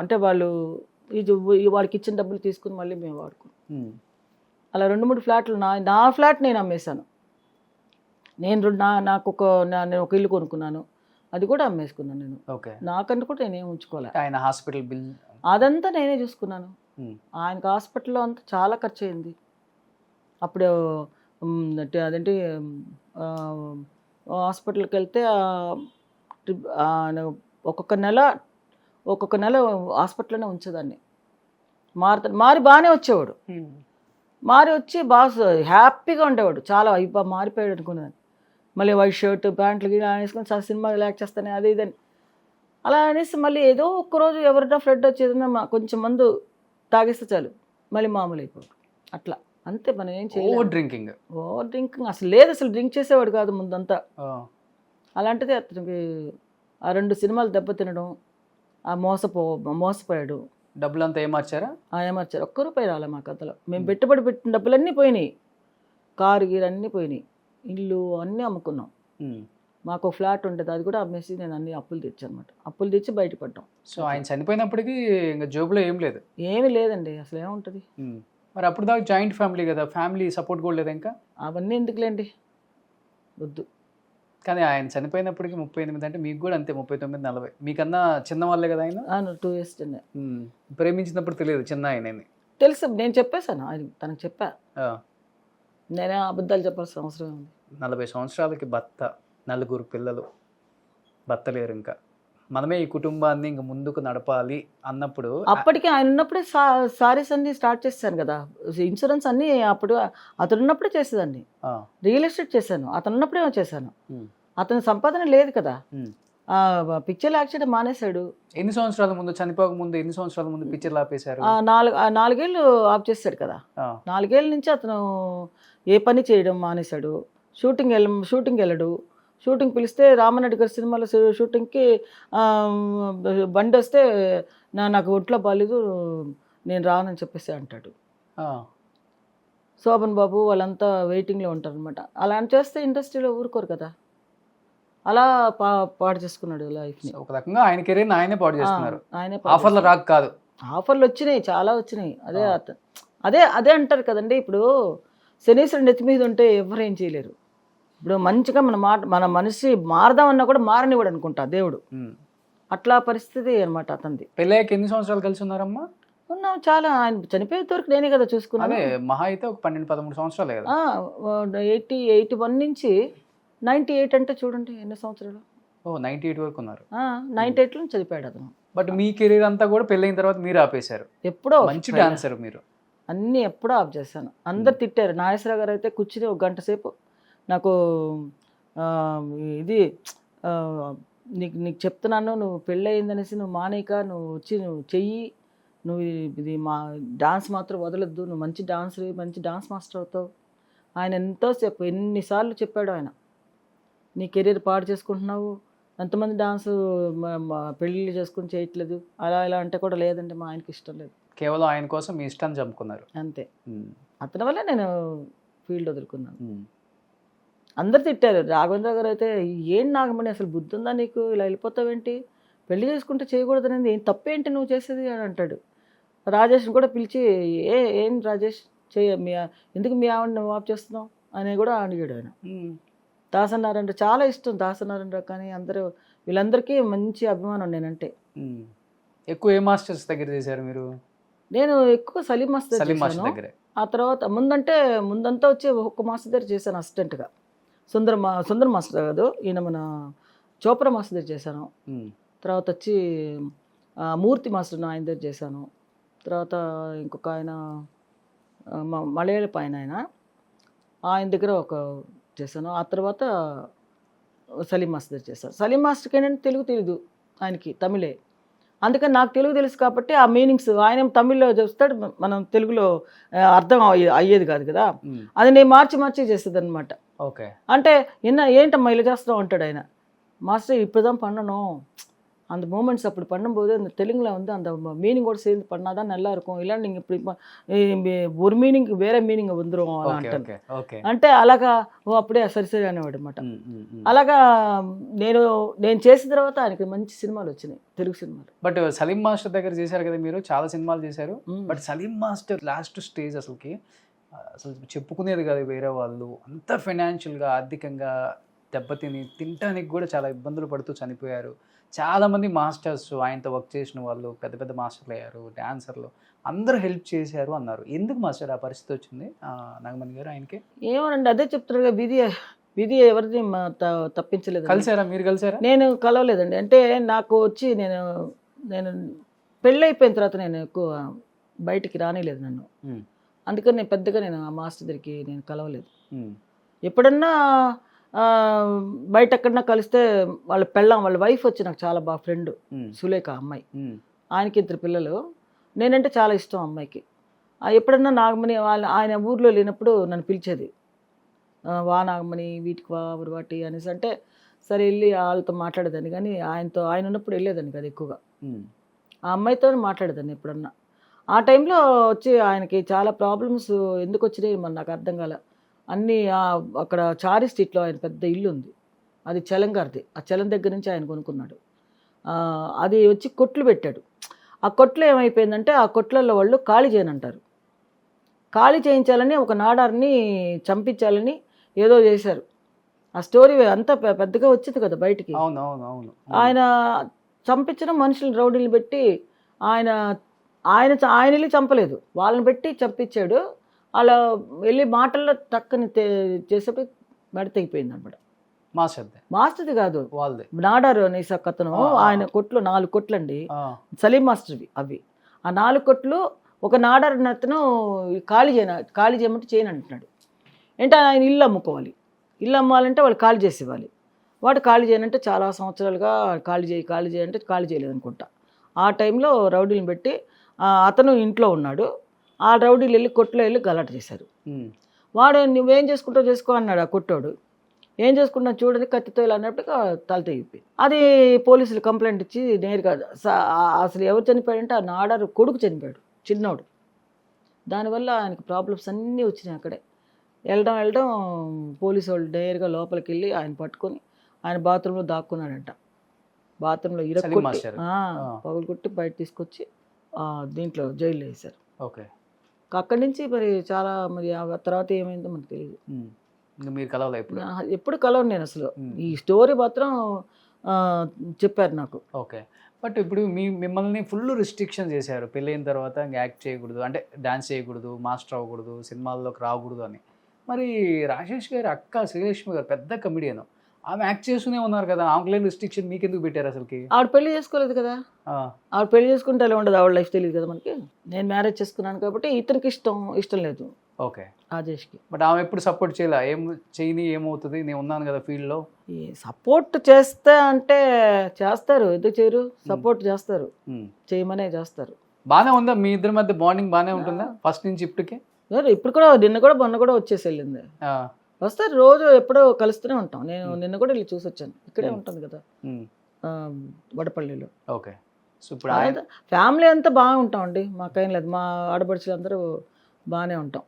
అంటే వాళ్ళు వాళ్ళకి ఇచ్చిన డబ్బులు తీసుకుని మళ్ళీ మేము వాడుకున్నాం. అలా 2-3 ఫ్లాట్లు నా ఫ్లాట్ నేను అమ్మేశాను. నాకు ఒక ఇల్లు కొనుక్కున్నాను, అది కూడా అమ్మేసుకున్నాను నేను. నాకంటూ కూడా నేనేం ఉంచుకోలే. ఆయన హాస్పిటల్ బిల్ అదంతా నేనే చూసుకున్నాను. ఆయనకు హాస్పిటల్లో అంతా చాలా ఖర్చు అయింది. అప్పుడు అదేంటి హాస్పిటల్కి వెళ్తే ఒక్కొక్క నెల హాస్పిటల్లోనే ఉంచేదాన్ని. మారి బాగానే వచ్చేవాడు, మారి వచ్చి బాగా హ్యాపీగా ఉండేవాడు. చాలా మారిపోయాడు అనుకునేదాన్ని. మళ్ళీ వైట్ షర్ట్ ప్యాంట్లు గిలా వేసుకొని చాలా సినిమా రిలాక్స్ చేస్తాను అది ఇదని అలా అనేసి మళ్ళీ ఏదో ఒక్కరోజు ఎవరైనా ఫ్రెండ్ వచ్చి ఏదైనా కొంచెం మందు తాగేస్తే చాలు మళ్ళీ మామూలు అయిపోయాడు. అట్లా అంతే, మనం ఏం చేయలేదు. ఓవర్ డ్రింకింగ్ అసలు లేదు, అసలు డ్రింక్ చేసేవాడు కాదు ముందంతా. అలాంటిది అతనికి ఆ 2 సినిమాలు దెబ్బతినడం, ఆ మోసపోయాడు. డబ్బులు అంతా ఏమార్చారు. ₹1 రాలే మా కథలో. మేము పెట్టుబడి పెట్టిన డబ్బులన్నీ పోయినాయి, కారు గీరు అన్నీ పోయినాయి, ఇల్లు అన్నీ అమ్ముకున్నాం. మాకు ఫ్లాట్ ఉంటుంది, అది కూడా అమ్మేసి నేను అన్ని అప్పులు తెచ్చాను అనమాట. అప్పులు తెచ్చి బయటపడ్డాం. సో ఆయన చనిపోయినప్పటికీ ఇంకా జోబులో ఏం లేదు? ఏమీ లేదండి, అసలు ఏముంటుంది. మరి అప్పుడు దాకా జాయింట్ ఫ్యామిలీ కదా, ఫ్యామిలీ సపోర్ట్ కూడా లేదా? ఇంకా అవన్నీ ఎందుకులేండి, వద్దు. కానీ ఆయన చనిపోయినప్పటికీ 38 అంటే మీకు కూడా అంతే 39-40. మీకన్నా చిన్న వాళ్ళే కదా ఆయన? 2 years చిన్న. ప్రేమించినప్పుడు తెలియదు చిన్న ఆయన తెలుసు, నేను చెప్పేశాను ఆయన, తనకు చెప్పా. నేనే అబద్ధాలు చెప్పాల్సిన అవసరం ఉంది. 40 సంవత్సరాలకి భర్త, 4 పిల్లలు, భర్త లేరు, ఇంకా మనమే ఈ కుటుంబాన్ని ఇంక ముందుకు నడపాలి అన్నప్పుడు అప్పటికి ఆయన ఉన్నప్పుడే సారీస్ అన్ని స్టార్ట్ చేశాను కదా, ఇన్సూరెన్స్ అన్ని అప్పుడు అతను ఉన్నప్పుడే చేసేదాన్ని. రియల్ ఎస్టేట్ చేశాను అతను ఉన్నప్పుడే చేశాను. అతని సంపాదన లేదు కదా, పిక్చర్లు యాక్చువల్లీ మానేశాడు. ఎన్ని సంవత్సరాల ముందు, చనిపోక ముందు ఎన్ని సంవత్సరాల ముందు పిక్చర్లు ఆపేశారు? 4 ఏళ్ళు ఆఫ్ చేశాడు కదా. 4 ఏళ్ళ నుంచి అతను ఏ పని చేయడం మానేశాడు. షూటింగ్ వెళ్ళడు. షూటింగ్ పిలిస్తే రామనాయుడు గారి సినిమాలో షూటింగ్కి బండి వస్తే నాకు ఒంట్లో బాగాలేదు నేను రానని చెప్పేసి అంటాడు. శోభన్ బాబు వాళ్ళంతా వెయిటింగ్లో ఉంటారు అనమాట. అలా చేస్తే ఇండస్ట్రీలో ఊరుకోరు కదా. అలా పాడు చేసుకున్నాడు లైఫ్ని. ఒక రకంగా ఆయన కెరీర్ ఆయనే పాడు చేసుకున్నారు. ఆఫర్లు రాక కాదు, ఆఫర్లు వచ్చినాయి, చాలా వచ్చినాయి. అదే అదే అంటారు కదండి, ఇప్పుడు శనీశ్వరుడు నెత్తి మీద ఉంటే ఎవరేం చేయలేరు. ఇప్పుడు మంచిగా మన మనిషి మారదామన్నా కూడా మారనివాడు అనుకుంటా దేవుడు. అట్లా పరిస్థితి అనమాట అతనిది. పెళ్ళయ్యాక ఎన్ని సంవత్సరాలు కలిసి ఉన్నారమ్మా? ఉన్నాం చాలా. ఆయన చనిపోయేంత వరకు నేనే కదా చూసుకున్నాను. మహా అయితే ఒక 12-13 సంవత్సరాలే కదా. 81 నుంచి 98 అంటే చూడండి ఎన్ని సంవత్సరాలు. 98 వరకు ఉన్నారు. 98లో చనిపోయాడు అతను. బట్ మీ కెరీర్ అంతా కూడా పెళ్ళైన తర్వాత మీరు ఆపేశారు. ఎప్పుడో మంచి డాన్సర్ మీరు. అన్నీ ఎప్పుడో ఆఫ్ చేశాను. అందరు తిట్టారు. నాగేశ్వరరావు గారు అయితే కూర్చుని 1 గంట సేపు నాకు ఇది నీకు చెప్తున్నాను, నువ్వు పెళ్ళి అయిందనేసి నువ్వు మానేక నువ్వు వచ్చి నువ్వు చెయ్యి, నువ్వు ఇది డాన్స్ మాత్రం వదలొద్దు, నువ్వు మంచి డాన్స్ మాస్టర్ అవుతావు. ఆయన ఎన్నిసార్లు చెప్పాడు ఆయన, నీ కెరీర్ పాడు చేసుకుంటున్నావు, ఎంతమంది డాన్స్ పెళ్ళిళ్ళు చేసుకుని చేయట్లేదు, అలా ఇలా అంటే కూడా లేదండి, మా ఆయనకి ఇష్టం లేదు. కేవలం ఆయన కోసం మీ ఇష్టాన్ని చంపుకున్నారు అంతే. అతని వల్ల నేను ఫీల్డ్ వదులుకున్నాను. అందరు తిట్టారు. రాఘవేంద్ర గారు అయితే, ఏం నాగమణి అసలు బుద్ధి ఉందా నీకు, ఇలా వెళ్ళిపోతావేంటి, పెళ్లి చేసుకుంటే చేయకూడదనేది ఏం తప్పేంటి నువ్వు చేసేది అని అంటాడు. రాజేష్ని కూడా పిలిచి, ఏం రాజేష్ ఎందుకు మీ ఆవిడ నువ్వు ఆఫ్ చేస్తున్నావు అని కూడా అడిగాడు ఆయన. దాసనారాయణ చాలా ఇష్టం, దాసనారాయణ కానీ వీళ్ళందరికీ మంచి అభిమానం నేనంటే. ఎక్కువ ఏ మాస్టర్స్ దగ్గర చేశారు మీరు? నేను ఎక్కువ సలీం మాస్టర్ చేశాను. ఆ తర్వాత ముందంతా వచ్చి ఒక్క మాస్టర్ దగ్గర చేశాను అసిస్టెంట్గా. సుందర్ మాస్టర్ కాదు, ఈయన మన చోప్రా మాస్టర్ దగ్గర చేశాను. తర్వాత వచ్చి మూర్తి మాస్టర్ ఆయన దగ్గర చేశాను. తర్వాత ఇంకొక ఆయన మలయాళపు ఆయన దగ్గర ఒక చేశాను. ఆ తర్వాత సలీం మాస్టర్ దగ్గర చేశాను. సలీం మాస్టర్కి ఏంటంటే తెలుగు తెలీదు, ఆయనకి తమిళే. అందుకని నాకు తెలుగు తెలుసు కాబట్టి ఆ మీనింగ్స్ ఆయన తమిళ్లో చూస్తాడు, మనం తెలుగులో అర్థం అయ్యేది కాదు కదా. అది నేను మార్చి చేసేది అనమాట. ఓకే. అంటే ఏంటమ్మా ఇలా చేస్తావు అంటాడు ఆయన. మాస్టర్ இப்போதான் பண்ணணும், அந்த மூமெண்ட்ஸ் அப்படி பண்ணும்போது அந்த தெலுங்குல வந்து அந்த மீனிங்கோடு சேர்ந்து பண்ணாதான் நல்லா இருக்கும், இல்லை நீங்கள் இப்படி ஒரு மீனிங் వేరే మీనింగ్ வந்துடும் అంటాను. అంటే అలాగా అప్పుడే సరి అనేవాడు అనమాట. అలాగా నేను చేసిన తర్వాత ఆయనకి మంచి సినిమాలు వచ్చినాయి, తెలుగు సినిమాలు. బట్ సలీం మాస్టర్ దగ్గర చేశారు కదా మీరు, చాలా సినిమాలు చేశారు. But Saleem master last stage అసలు చెప్పుకునేది కాదు వేరే వాళ్ళు, అంత ఫైనాన్షియల్గా ఆర్థికంగా తినటానికి కూడా చాలా ఇబ్బందులు పడుతూ చనిపోయారు. చాలామంది మాస్టర్స్ ఆయనతో వర్క్ చేసిన వాళ్ళు పెద్ద పెద్ద మాస్టర్లు అయ్యారు, డాన్సర్లు అందరూ హెల్ప్ చేశారు అన్నారు. ఎందుకు మాస్టర్ ఆ పరిస్థితి వచ్చింది నాగమణి గారు ఆయనకి? ఏమోనండి, అదే చెప్తున్నారు, విధి ఎవరిని తప్పించలేదు. కలిసారా మీరు? కలిసారా? నేను కలవలేదండి. అంటే నాకు వచ్చి నేను పెళ్ళి అయిపోయిన తర్వాత నేను ఎక్కువ బయటికి రానిలేదు నన్ను. అందుకని నేను పెద్దగా ఆ మాస్టర్ దగ్గరికి నేను కలవలేదు. ఎప్పుడన్నా బయట ఎక్కడన్నా కలిస్తే వాళ్ళ వైఫ్ వచ్చి నాకు చాలా బాగా ఫ్రెండ్, సులేఖ అమ్మాయి. ఆయనకి 2 పిల్లలు. నేనంటే చాలా ఇష్టం అమ్మాయికి. ఎప్పుడన్నా నాగమణి ఆయన ఊర్లో లేనప్పుడు నన్ను పిలిచేది, వా నాగమణి వీటికి వా వాటి అనేసి. అంటే సరే వెళ్ళి వాళ్ళతో మాట్లాడేదాన్ని, కానీ ఆయన ఉన్నప్పుడు వెళ్ళేదాన్ని కదా ఎక్కువగా. ఆ అమ్మాయితో మాట్లాడేదాన్ని ఎప్పుడన్నా. ఆ టైంలో వచ్చి ఆయనకి చాలా ప్రాబ్లమ్స్ ఎందుకు వచ్చినాయి మరి నాకు అర్థం కాలే. అన్నీ అక్కడ చారీ స్ట్రీట్లో ఆయన పెద్ద ఇల్లు ఉంది, అది చలం గారిది. ఆ చలం దగ్గర నుంచి ఆయన కొనుక్కున్నాడు. అది వచ్చి కొట్లు పెట్టాడు. ఆ కొట్లు ఏమైపోయిందంటే ఆ కొట్లలో వాళ్ళు ఖాళీ చేయనంటారు. ఖాళీ చేయించాలని ఒక నాడార్ని చంపించాలని ఏదో చేశారు. ఆ స్టోరీ అంతా పెద్దగా వచ్చింది కదా బయటికి. ఆయన చంపించడం, మనుషులు రౌడీలు పెట్టి ఆయన వెళ్ళి చంపలేదు, వాళ్ళని పెట్టి చంపించాడు. అలా వెళ్ళి మాటల్లో టక్కని చేసేప్పుడు మెడ తెగిపోయింది అనమాట. మాస్టర్ది కాదు, నాడారు అనేసి అతను. ఆయన కొట్లు 4 కొట్లు అండి, సలీం మాస్టర్వి అవి. ఆ 4 కొట్లు ఒక నాడారు అతను ఖాళీ చేయమంటే చేయను అంటున్నాడు. ఏంటంటే ఆయన ఇల్లు అమ్ముకోవాలి, ఇల్లు అమ్మాలంటే వాళ్ళు ఖాళీ చేసి ఇవ్వాలి. వాడు ఖాళీ చేయనంటే చాలా సంవత్సరాలుగా ఖాళీ చేయంటే ఖాళీ చేయలేదు అనుకుంటా. ఆ టైంలో రౌడీని పెట్టి అతను ఇంట్లో ఉన్నాడు. ఆ రౌడీలు వెళ్ళి కొట్లో వెళ్ళి గలాట చేశారు. వాడు నువ్వేం చేసుకుంటావు చేసుకో అన్నాడు ఆ కొట్టోడు. ఏం చేసుకుంటున్నావు చూడని కత్తితో ఇలా అన్నప్పుడు తల తెగిపోయింది. అది పోలీసులు కంప్లైంట్ ఇచ్చి నేరుగా అసలు ఎవరు చనిపోయాడంటే ఆ నాడారు కొడుకు చనిపోయాడు, చిన్నోడు. దానివల్ల ఆయనకు ప్రాబ్లమ్స్ అన్నీ వచ్చినాయి. అక్కడే వెళ్ళడం పోలీసు వాళ్ళు నేరుగా లోపలికి వెళ్ళి ఆయన పట్టుకొని ఆయన బాత్రూంలో దాక్కున్నాడంట. బాత్రూంలో ఇరక్కొట్టి పగులు కొట్టి బయట తీసుకొచ్చి దీంట్లో జైల్లో వేశారు. ఓకే. అక్కడి నుంచి మరి చాలా మరి ఆ తర్వాత ఏమైందో మనకు తెలియదు. మీరు కలవలే ఎప్పుడు కలవను నేను అసలు. ఈ స్టోరీ మాత్రం చెప్పారు నాకు. ఓకే. బట్ ఇప్పుడు మిమ్మల్ని ఫుల్ రిస్ట్రిక్షన్ చేశారు పెళ్ళైన తర్వాత, యాక్ట్ చేయకూడదు, అంటే డాన్స్ చేయకూడదు, మాస్టర్ అవ్వకూడదు, సినిమాల్లోకి రాకూడదు అని. మరి రాజేష్ గారి అక్క శ్రీలక్ష్మి గారు పెద్ద కమెడియన్, ఆమె యాక్ట్ చేస్తూనే ఉన్నారు కదా, ఆమె రిస్ట్రిక్షన్ మీకు ఎందుకు పెట్టారు అసలుకి? ఆవిడ పెళ్లి చేసుకోలేదు కదా, ఆవిడ పెళ్లి చేసుకుంటే అలా ఉండదు, ఆవిడ లైఫ్ తెలియదు కదా మనకి. నేను మ్యారేజ్ చేసుకున్నాను కాబట్టి ఇతనికి ఇష్టం లేదు. ఓకే. రాజేష్కి. బట్ ఆమె ఎప్పుడు సపోర్ట్ చేయలే, చేయని ఏమవుతుంది, నేను ఉన్నాను కదా ఫీల్డ్లో. సపోర్ట్ చేస్తే అంటే చేస్తారు, ఎందుకు చేయరు, సపోర్ట్ చేస్తారు, చేయమనే చేస్తారు. బాగానే ఉందా మీ ఇద్దరి మధ్య బాండింగ్? బాగానే ఉంటుందా ఫస్ట్ నుంచి ఇప్పటికే? ఇప్పుడు కూడా మొన్న కూడా వచ్చేసి వెళ్ళింది. వస్తారు రోజు, ఎప్పుడో కలుస్తూనే ఉంటాం. నేను నిన్న కూడా వెళ్ళి చూసి వచ్చాను, ఇక్కడే ఉంటుంది కదా వడపల్లిలో. ఓకే. ఫ్యామిలీ అంతా బాగా ఉంటాం అండి, మాకేం లేదు. మా ఆడపడుచులు అందరూ బాగానే ఉంటాం.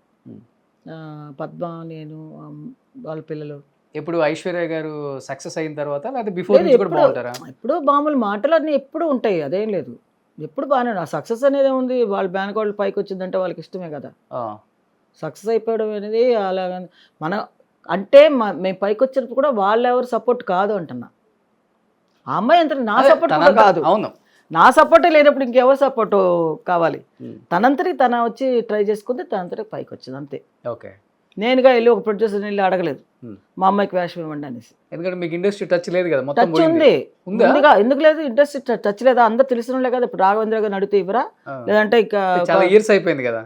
పద్మ, నేను, వాళ్ళ పిల్లలు. ఎప్పుడు ఐశ్వర్య గారు సక్సెస్ అయిన తర్వాత లేదా బిఫోర్ నుంచి కూడా బాగుంటారా? ఎప్పుడు మామూలు మాటలు అన్నీ ఎప్పుడు ఉంటాయి, అదేం లేదు, ఎప్పుడు బాగానే. ఆ సక్సెస్ అనేది ఉంది, వాళ్ళ బ్యాంక్ వాళ్ళు పైకి వచ్చిందంటే వాళ్ళకి ఇష్టమే కదా. సక్సెస్ అయిపోవడం అనేది అలా మన అంటే మేము పైకి వచ్చినప్పుడు కూడా వాళ్ళు ఎవరు సపోర్ట్ కాదు అంటున్నా. ఆ అమ్మాయి అంత నా సపోర్ట్ కాదు, అవును, నా సపోర్టే లేనప్పుడు ఇంకెవరు సపోర్ట్ కావాలి? తనంతటి తన వచ్చి ట్రై చేసుకుంటే తనంతటి పైకి వచ్చింది అంతే. ఓకే. నేనుగా వెళ్ళి ఒక ప్రొడ్యూసర్ని వెళ్ళి అడగలేదు Hmm. మా అమ్మాయికి వేషం ఇవ్వండి అనేసి. ఎందుకంటే మీకు ఇండస్ట్రీ టచ్ లేదు కదా, మొత్తం టచ్ ఉంది, ఉందా? ఉందిగా, ఎందుకు లేదు, ఇంట్రెస్ట్ టచ్ లేదా, అందరు తెలిసిన వాళ్ళే కదా. ఇప్పుడు రాఘవేంద్ర గారిని అడిగితే ఇవ్వరా, ఆ. లేదంటే ఇక చాలా ఇయర్స్ అయిపోయింది కదా.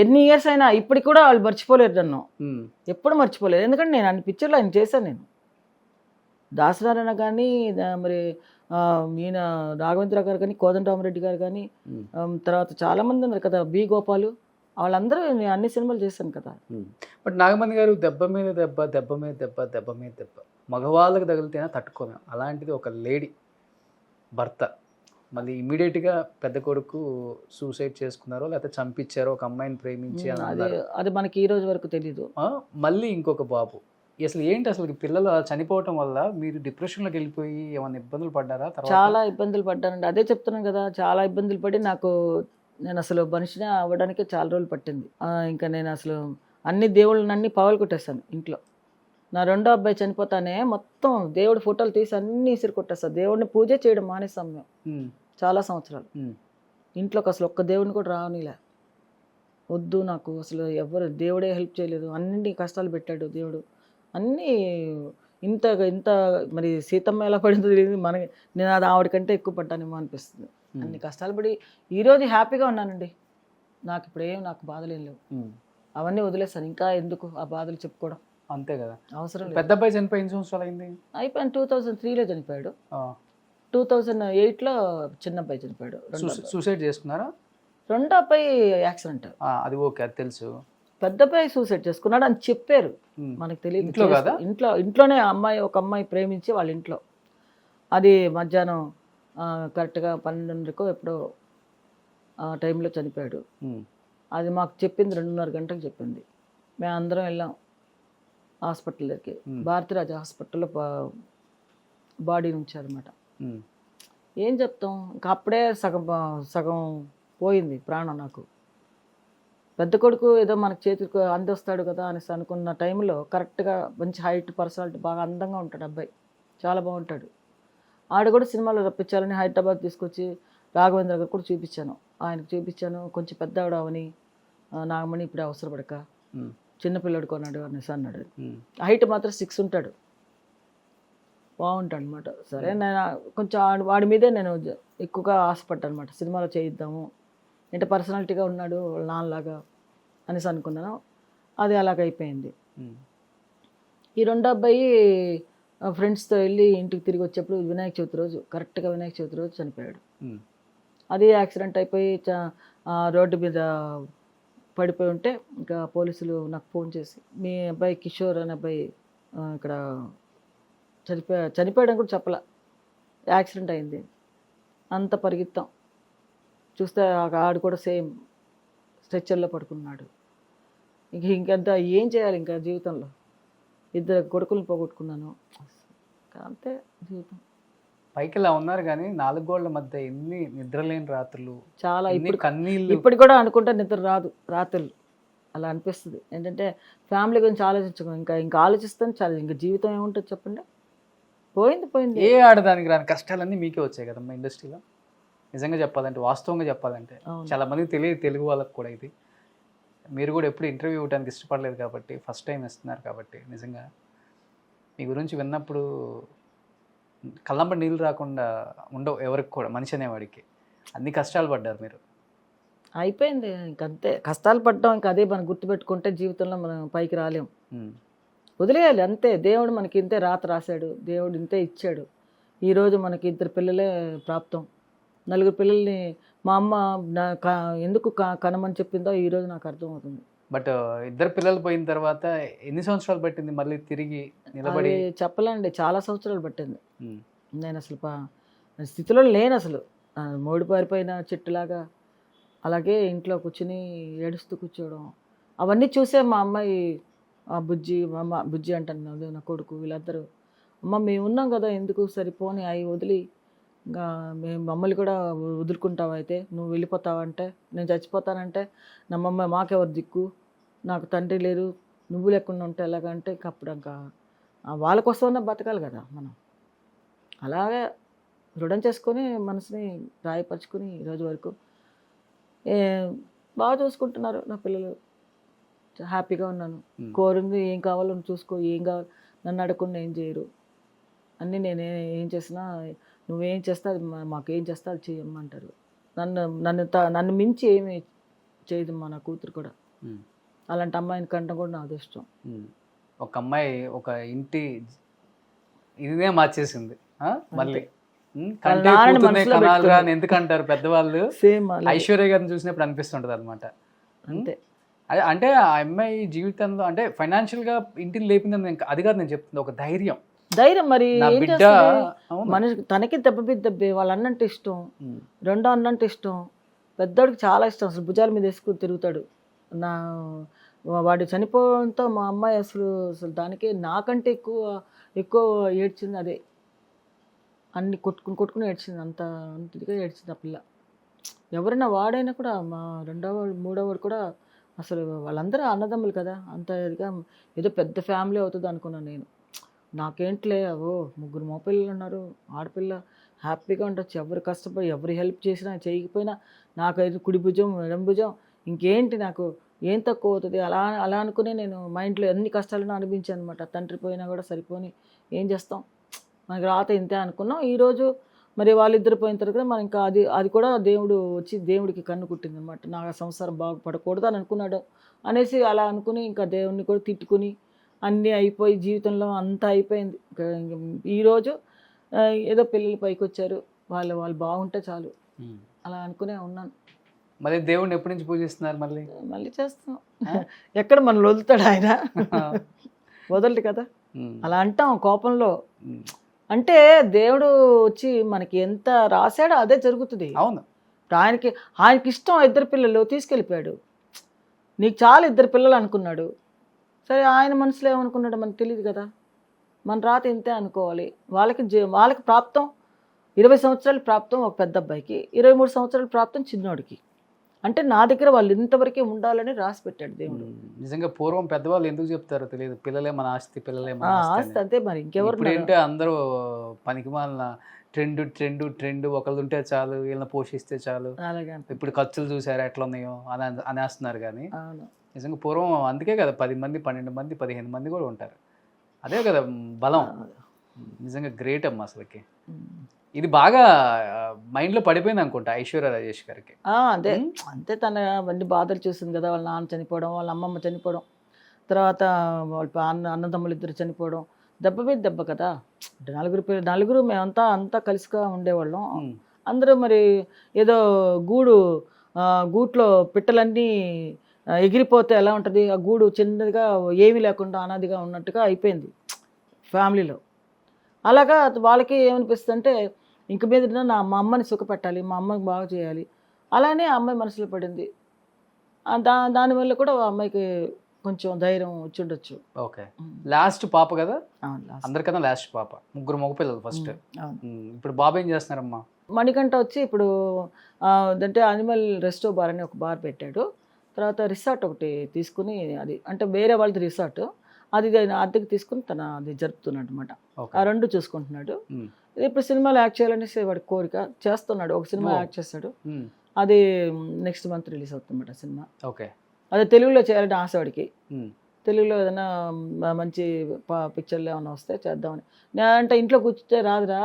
ఎన్ని ఇయర్స్ అయినా ఇప్పటికి కూడా వాళ్ళు మర్చిపోలేరు నన్ను, Hmm. ఎప్పుడు మర్చిపోలేదు. ఎందుకంటే నేను అన్ని పిక్చర్లు ఆయన చేశాను. నేను దాసనారాయణ కానీ మరి ఈయన రాఘవేంద్ర గారు కానీ, కోదండరామరెడ్డి గారు కానీ, Hmm. తర్వాత చాలామంది ఉన్నారు కదా, బి గోపాలు, వాళ్ళందరూ నేను అన్ని సినిమాలు చేశాను కదా. బట్ నాగమణి గారు దెబ్బ మీద దెబ్బ, దెబ్బ మీద దెబ్బ, దెబ్బ మీద దెబ్బ, మగవాళ్ళకి తగిలితేనే తట్టుకోలేం. అలాంటిది ఒక లేడీ భర్త మళ్ళీ ఇమీడియట్గా పెద్ద కొడుకు సూసైడ్ చేసుకున్నారో లేకపోతే చంపించారో, ఒక అమ్మాయిని ప్రేమించి అని అది అన్నారు. అది మనకి ఈ రోజు వరకు తెలీదు. మళ్ళీ ఇంకొక బాబు. అసలు ఏంటి, అసలు పిల్లలు అలా చనిపోవటం వల్ల మీరు డిప్రెషన్లోకి వెళ్ళిపోయి ఏమైనా ఇబ్బందులు పడ్డారా తర్వాత? చాలా ఇబ్బందులు పడ్డానండి, అదే చెప్తున్నాను కదా, చాలా ఇబ్బందులు పడి నేను అసలు మనిషిని అవ్వడానికి చాలా రోజులు పట్టింది. ఇంకా నేను అసలు అన్ని దేవుళ్ళని అన్ని పగలు కొట్టేస్తాను ఇంట్లో. నా రెండో అబ్బాయి చనిపోతానే మొత్తం దేవుడి ఫోటోలు తీసి అన్ని ఇసిరి కొట్టేస్తాను. దేవుడిని పూజ చేయడం మానేస్తాం మేము Hmm. చాలా సంవత్సరాలు. Hmm. ఇంట్లోకి అసలు ఒక్క దేవుడిని కూడా రావనిలే, వద్దు నాకు అసలు ఎవరు, దేవుడే హెల్ప్ చేయలేదు, అన్ని కష్టాలు పెట్టాడు దేవుడు, అన్నీ ఇంత ఇంత మరి సీతమ్మ ఎలా పడిందో తెలియదు మనకి. నేను అది ఆవిడకంటే ఎక్కువ పడ్డానేమో అనిపిస్తుంది. అన్ని కష్టాలు పడి ఈరోజు హ్యాపీగా ఉన్నానండి. నాకు ఇప్పుడు నాకు బాధలు ఏం లేవు, Hmm. అవన్నీ వదిలేస్తాను. ఇంకా ఎందుకు ఆ బాధలు చెప్పుకోవడం, అంతే కదా. అవసరం లేదు. పెద్ద అబ్బాయి చనిపోయి ఎన్ని సంవత్సరాలు అయింది? అయిపోయాను, 2003లో చనిపోయాడు. 2008లో చిన్న అబ్బాయి చనిపోయాడు. సూసైడ్ చేసుకున్నారా? రెండో అబ్బాయి యాక్సిడెంట్. అది ఓకే, అది తెలుసు. పెద్ద అబ్బాయి సూసైడ్ చేసుకున్నాడు అని చెప్పారు, మనకు తెలియదు. ఇంట్లో కదా? ఇంట్లోనే ఒక అమ్మాయి ప్రేమించి వాళ్ళ ఇంట్లో, అది మధ్యాహ్నం కరెక్ట్గా 12:30కో ఎప్పుడో ఆ టైంలో చనిపోయాడు. అది మాకు చెప్పింది 2:30 గంటలకు చెప్పింది. మేము అందరం వెళ్ళాం హాస్పిటల్ దగ్గరికి, భారతీరాజ హాస్పిటల్లో బాడీ ఉంచారన్నమాట. ఏం చెప్తాం, ఇంకా అప్పుడే సగం పోయింది ప్రాణం నాకు. పెద్ద కొడుకు ఏదో మనకు చేతికి అందొస్తాడు కదా అనేసి అనుకున్న టైంలో కరెక్ట్గా మంచి హైట్, పర్సనాలిటీ, బాగా అందంగా ఉంటాడు అబ్బాయి, చాలా బాగుంటాడు. ఆడ కూడా సినిమాలో రప్పించాలని హైదరాబాద్ తీసుకొచ్చి రాఘవేంద్ర గారు కూడా చూపించాను, ఆయనకు చూపించాను. కొంచెం పెద్ద ఆవిడ అవని, నాగమణి ఇప్పుడు అవసరపడక చిన్నపిల్లడు కొన్నాడు అనేసి అన్నాడు. హైట్ మాత్రం 6 ఉంటాడు, బాగుంటాడు అనమాట. సరే నేను కొంచెం వాడి మీదే నేను ఎక్కువగా ఆశపడ్డాను అనమాట, సినిమాలో చేయిద్దాము అంటే పర్సనాలిటీగా ఉన్నాడు వాళ్ళ నాన్నలాగా అనేసి అనుకున్నాను. అది అలాగైపోయింది. ఈ రెండో అబ్బాయి ఫ్రెండ్స్తో వెళ్ళి ఇంటికి తిరిగి వచ్చేప్పుడు వినాయక చవితి రోజు, కరెక్ట్గా వినాయక చవితి రోజు చనిపోయాడు. అది యాక్సిడెంట్ అయిపోయి రోడ్డు మీద పడిపోయి ఉంటే ఇంకా పోలీసులు నాకు ఫోన్ చేసి, మీ అబ్బాయి కిషోర్ అనే అబ్బాయి ఇక్కడ చనిపోయాడని కూడా చెప్పలే, యాక్సిడెంట్ అయింది. అంత పరిగెత్తాం, చూస్తే ఆడు కూడా సేమ్ స్ట్రెచ్చర్లో పడుకున్నాడు. ఇంకంత ఏం చేయాలి ఇంకా జీవితంలో, 2 కొడుకులను పోగొట్టుకున్నాను, అంతే జీవితం. పైకి ఇలా ఉన్నారు కానీ 4 గోళ్ల మధ్య ఎన్ని నిద్రలేని రాత్రులు, చాలా. ఇప్పుడు కన్నీళ్ళు. ఇప్పుడు కూడా అనుకుంటే నిద్ర రాదు రాత్రులు, అలా అనిపిస్తుంది. ఏంటంటే ఫ్యామిలీ గురించి ఆలోచించకు, ఇంకా ఆలోచిస్తాను చాలా, ఇంకా జీవితం ఏముంటుంది చెప్పండి, పోయింది. ఏ ఆడదానికి రాని కష్టాలన్నీ మీకే వచ్చాయి కదమ్మా ఇండస్ట్రీలో. నిజంగా చెప్పాలంటే, వాస్తవంగా చెప్పాలంటే చాలా మందికి తెలియదు, తెలుగు వాళ్ళకి కూడా ఇది. మీరు కూడా ఎప్పుడు ఇంటర్వ్యూ ఇవ్వడానికి ఇష్టపడలేదు కాబట్టి, ఫస్ట్ టైం ఇస్తున్నారు కాబట్టి, నిజంగా మీ గురించి విన్నప్పుడు కళ్ళంబడి నీళ్ళు రాకుండా ఉండవు ఎవరికి కూడా, మనిషి అనేవాడికి. అన్ని కష్టాలు పడ్డారు మీరు. అయిపోయింది ఇంకంతే, కష్టాలు పడ్డాం, ఇంకా అదే మనం గుర్తుపెట్టుకుంటే జీవితంలో మనం పైకి రాలేం, వదిలేయాలి అంతే. దేవుడు మనకి ఇంతే రాత రాశాడు, దేవుడు ఇంతే ఇచ్చాడు. ఈరోజు మనకి 2 పిల్లలే ప్రాప్తం, 4 పిల్లల్ని మా అమ్మ ఎందుకు కనమని చెప్పిందో ఈరోజు నాకు అర్థమవుతుంది. బట్ 2 పిల్లలు పోయిన తర్వాత ఎన్ని సంవత్సరాలు పట్టింది మళ్ళీ తిరిగి నిలబడి? చెప్పలేండి, చాలా సంవత్సరాలు పట్టింది. నేను అసలు స్థితిలో లేను అసలు, మోడి పారిపోయిన చెట్టులాగా అలాగే ఇంట్లో కూర్చుని ఏడుస్తూ కూర్చోవడం, అవన్నీ చూసే మా అమ్మాయి బుజ్జి అంటాను, నా కొడుకు, వీళ్ళందరూ, అమ్మ మేము ఉన్నాం కదా ఎందుకు సరిపోని అవి వదిలి, ఇంకా మేము మమ్మల్ని కూడా వదులుకుంటావు, అయితే నువ్వు వెళ్ళిపోతావంటే, నేను చచ్చిపోతానంటే నా మమ్మ మాకెవరు దిక్కు, నాకు తండ్రి లేరు, నువ్వు లేకుండా ఉంటే ఎలాగంటే ఇంక అప్పుడు ఇంకా వాళ్ళ కోసమన్నా బతకాలి కదా మనం. అలాగే దృఢం చేసుకొని మనసుని రాయపరుచుకొని ఈరోజు వరకు బాగా చూసుకుంటున్నారు నా పిల్లలు. హ్యాపీగా ఉన్నాను. కోరింది ఏం కావాలో నువ్వు చూసుకో, ఏం కావాలి నన్ను అడగకుండా ఏం చేయరు. అన్నీ నేనే ఏం చేసినా నువ్వేం చేస్తే అది మాకేం చేస్తే అది చేయమంటారు. నన్ను మించి ఏమి చేయదమ్మా నా కూతురు కూడా. అలాంటి అమ్మాయిని కంటే కూడా నా అదృష్టం. ఒక అమ్మాయి ఒక ఇంటి ఇదినే మార్చేసింది మళ్ళీ. కంటే నాన్నని కూతుర్నే మనసులో కనాలిరా అని ఎందుకు అంటారు పెద్దవాళ్ళు. సేమ్ ఐశ్వర్య గారిని చూసినప్పుడు అనిపిస్తుంటది అనమాట. అంతే. అదే అంటే ఆ అమ్మాయి జీవితంలో అంటే ఫైనాన్షియల్ గా ఇంటిని లేపిందని అది కాదు నేను చెప్తుంది, ఒక ధైర్యం. మరి నా ఏం బిడ్డ చేస్తుంది మనిషి, తనకి దెబ్బే వాళ్ళ అన్నంటే ఇష్టం, రెండో అన్నంటే ఇష్టం, పెద్దోడికి చాలా ఇష్టం. అసలు భుజాల మీద వేసుకుని తిరుగుతాడు. వాడు చనిపోవడంతో మా అమ్మాయి అసలు దానికి నాకంటే ఎక్కువ ఏడ్చింది అదే. అన్ని కొట్టుకుని ఏడ్చింది, అంత ఇదిగా ఏడ్చింది ఆ పిల్ల. ఎవరైనా వాడైనా కూడా మా రెండోవాడు మూడోవాడు కూడా అసలు వాళ్ళందరూ అన్నదమ్ములు కదా, అంత ఇదిగా ఏదో పెద్ద ఫ్యామిలీ అవుతుంది అనుకున్నాను నేను. నాకేంట్లే అవో 3 మగపిల్లలు ఉన్నారు, ఆడపిల్ల హ్యాపీగా ఉండొచ్చు. ఎవరు కష్టపడి ఎవరు హెల్ప్ చేసినా చేయకపోయినా నాకైతే కుడి భుజం ఎడం భుజం ఇంకేంటి, నాకు ఏం తక్కువ అవుతుంది అలా అనుకునే నేను మైండ్లో ఎన్ని కష్టాలను అనిపించాను అనమాట. తండ్రి పోయినా కూడా సరిపోని ఏం చేస్తాం, మనకి రాత ఇంతే అనుకున్నాం. ఈరోజు మరి వాళ్ళిద్దరు పోయిన తర్వాత మనం ఇంకా అది కూడా దేవుడు వచ్చి దేవుడికి కన్ను కుట్టింది అనమాట. నా సంసారం బాగుపడకూడదు అని అనుకున్నాడు అనేసి అలా అనుకుని ఇంకా దేవుడిని కూడా తిట్టుకుని అన్నీ అయిపోయి జీవితంలో అంతా అయిపోయింది. ఈరోజు ఏదో పిల్లలు పైకి వచ్చారు, వాళ్ళు బాగుంటే చాలు అలా అనుకునే ఉన్నాను. మళ్ళీ దేవుడిని ఎప్పటి నుంచి పూజిస్తున్నారు? మళ్ళీ చేస్తాం. ఎక్కడ మనం వదులుతాడు ఆయన, వదలడు కదా. అలా అంటాం కోపంలో. అంటే దేవుడు వచ్చి మనకి ఎంత రాశాడో అదే జరుగుతుంది. అవును. ఆయనకి ఇష్టం 2 పిల్లలు తీసుకెళ్ళిపోయాడు. నీకు చాలా 2 పిల్లలు అనుకున్నాడు. సరే ఆయన మనసులో ఏమనుకున్నాడో మనకు తెలియదు కదా. మన రాత ఇంతే అనుకోవాలి. వాళ్ళకి ప్రాప్తం 20 సంవత్సరాలు ప్రాప్తం ఒక పెద్ద అబ్బాయికి, 23 సంవత్సరాలు ప్రాప్తం చిన్నోడికి. అంటే నా దగ్గర వాళ్ళు ఇంతవరకే ఉండాలని రాసి పెట్టాడు దేవుడు. నిజంగా పూర్వం పెద్దవాళ్ళు ఎందుకు చెప్తారో తెలియదు, పిల్లలే మన ఆస్తి, పిల్లలే మన ఆస్తి. అంతే మరి ఇంకెవరు ఏంటంటే అందరూ పనికిమాలిన ట్రెండ్ ఒకళ్ళు ఉంటే చాలు, వీళ్ళని పోషిస్తే చాలు, అలాగే ఇప్పుడు ఖర్చులు చూసారా ఎట్లా ఉన్నాయో అనేస్తున్నారు. కానీ నిజంగా పూర్వం అందుకే కదా 10 మంది 12 మంది 15 మంది కూడా ఉంటారు. అదే కదా బలం. నిజంగా గ్రేట్ అమ్మ అసలుకి. ఇది బాగా మైండ్లో పడిపోయింది అనుకుంటా ఐశ్వర్య రాజేష్ గారికి. అంతే తన అన్ని బాధలు చూసింది కదా. వాళ్ళ నాన్న చనిపోవడం, వాళ్ళ అమ్మమ్మ చనిపోవడం, తర్వాత వాళ్ళ అన్నదమ్ములు 2 చనిపోవడం, దెబ్బ మీద దెబ్బ కదా. నలుగురు మేమంతా కలిసిగా ఉండేవాళ్ళం. అందరూ మరి ఏదో గూట్లో పిట్టలన్నీ ఎగిరిపోతే ఎలా ఉంటుంది, ఆ గూడు చిన్నదిగా ఏమీ లేకుండా అనాదిగా ఉన్నట్టుగా అయిపోయింది ఫ్యామిలీలో. అలాగా వాళ్ళకి ఏమనిపిస్తుంది అంటే ఇంక మీద మా అమ్మని సుఖపెట్టాలి, మా అమ్మకి బాగా చేయాలి, అలానే ఆ అమ్మాయి మనసులో పడింది. దానివల్ల కూడా ఆ అమ్మాయికి కొంచెం ధైర్యం వచ్చి ఉండొచ్చు. ఓకే. లాస్ట్ పాప కదా అందరికన్నా, లాస్ట్ పాప. 3 మగపిల్లలు ఫస్ట్. ఇప్పుడు బాబు ఏం చేస్తున్నారమ్మా? మణికంఠ వచ్చి ఇప్పుడు అంటే అనిమల్ రెస్టో బార్ అని ఒక బార్ పెట్టాడు. తర్వాత రిసార్ట్ ఒకటి తీసుకుని, అది అంటే వేరే వాళ్ళది రిసార్ట్, అది అద్దెకి తీసుకుని అది జరుపుతున్నాడు అనమాట. ఆ 2 చూసుకుంటున్నాడు. ఇప్పుడు సినిమాలో యాక్ట్ చేయాలనేసి వాడి కోరిక, చేస్తున్నాడు. ఒక సినిమా యాక్ట్ చేస్తాడు, అది నెక్స్ట్ మంత్ రిలీజ్ అవుతుందన్నమాట సినిమా. ఓకే. అదే తెలుగులో చేయాలంటే ఆశ వాడికి. తెలుగులో ఏదైనా మంచి పిక్చర్లు ఏమైనా వస్తే చేద్దామని. అంటే ఇంట్లో కూర్చుంటే రాదురా,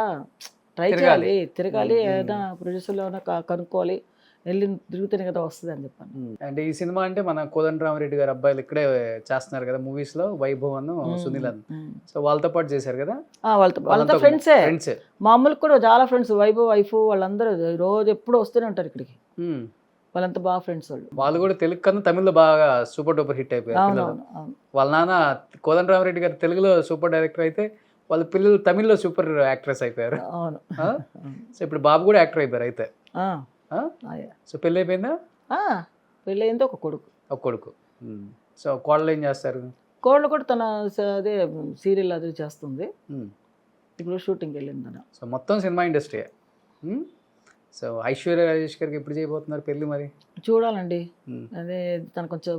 ట్రై చేయాలి, తిరగాలి, ఏదైనా ప్రొడ్యూసర్లో ఏమైనా కనుక్కోవాలి, వెళ్ళి తిరుగుతూనే కదా వస్తుంది అని చెప్పాను. అంటే ఈ సినిమా అంటే మన కోదండరామరెడ్డి గారు అబ్బాయిలు ఇక్కడే చేస్తున్నారు కదా మూవీస్ లో, వైభవ్ అను సునీల్ అను. సో వాళ్ళతో పాటు చేశారు కదా. వాళ్ళతో ఫ్రెండ్సే. మా అమ్మలకు కూడా చాలా ఫ్రెండ్స్, వైభవ్ వైఫ్ వాళ్ళందరూ రోజు ఎప్పుడు వస్తూనే ఉంటారు ఇక్కడికి. వాళ్ళంతా బాగా ఫ్రెండ్స్. వాళ్ళు కూడా తెలుగు కన్నా తమిళ్లో బాగా సూపర్ డూపర్ హిట్ అయిపోయారు. వాళ్ళ నాన్న కోదండరామరెడ్డి గారు తెలుగులో సూపర్ డైరెక్టర్ అయితే వాళ్ళ పిల్లలు తమిళ్లో సూపర్ యాక్ట్రెస్ అయిపోయారు. సో ఇప్పుడు బాబు కూడా యాక్టర్ అయిపోయారు అయితే. సో పెళ్ళి అయిపోయిందా? పెళ్ళి అయింది. ఒక కొడుకు. సో కోడలు ఏం చేస్తారు? కోడలు కూడా తన అదే సీరియల్ అది చేస్తుంది. ఇప్పుడు షూటింగ్కి వెళ్ళింది. సో మొత్తం cinema industry. So Aishwarya Rajesh గారికి ఎప్పుడు చేయబోతున్నారు పెళ్ళి మరి? చూడాలండి. అదే తను కొంచెం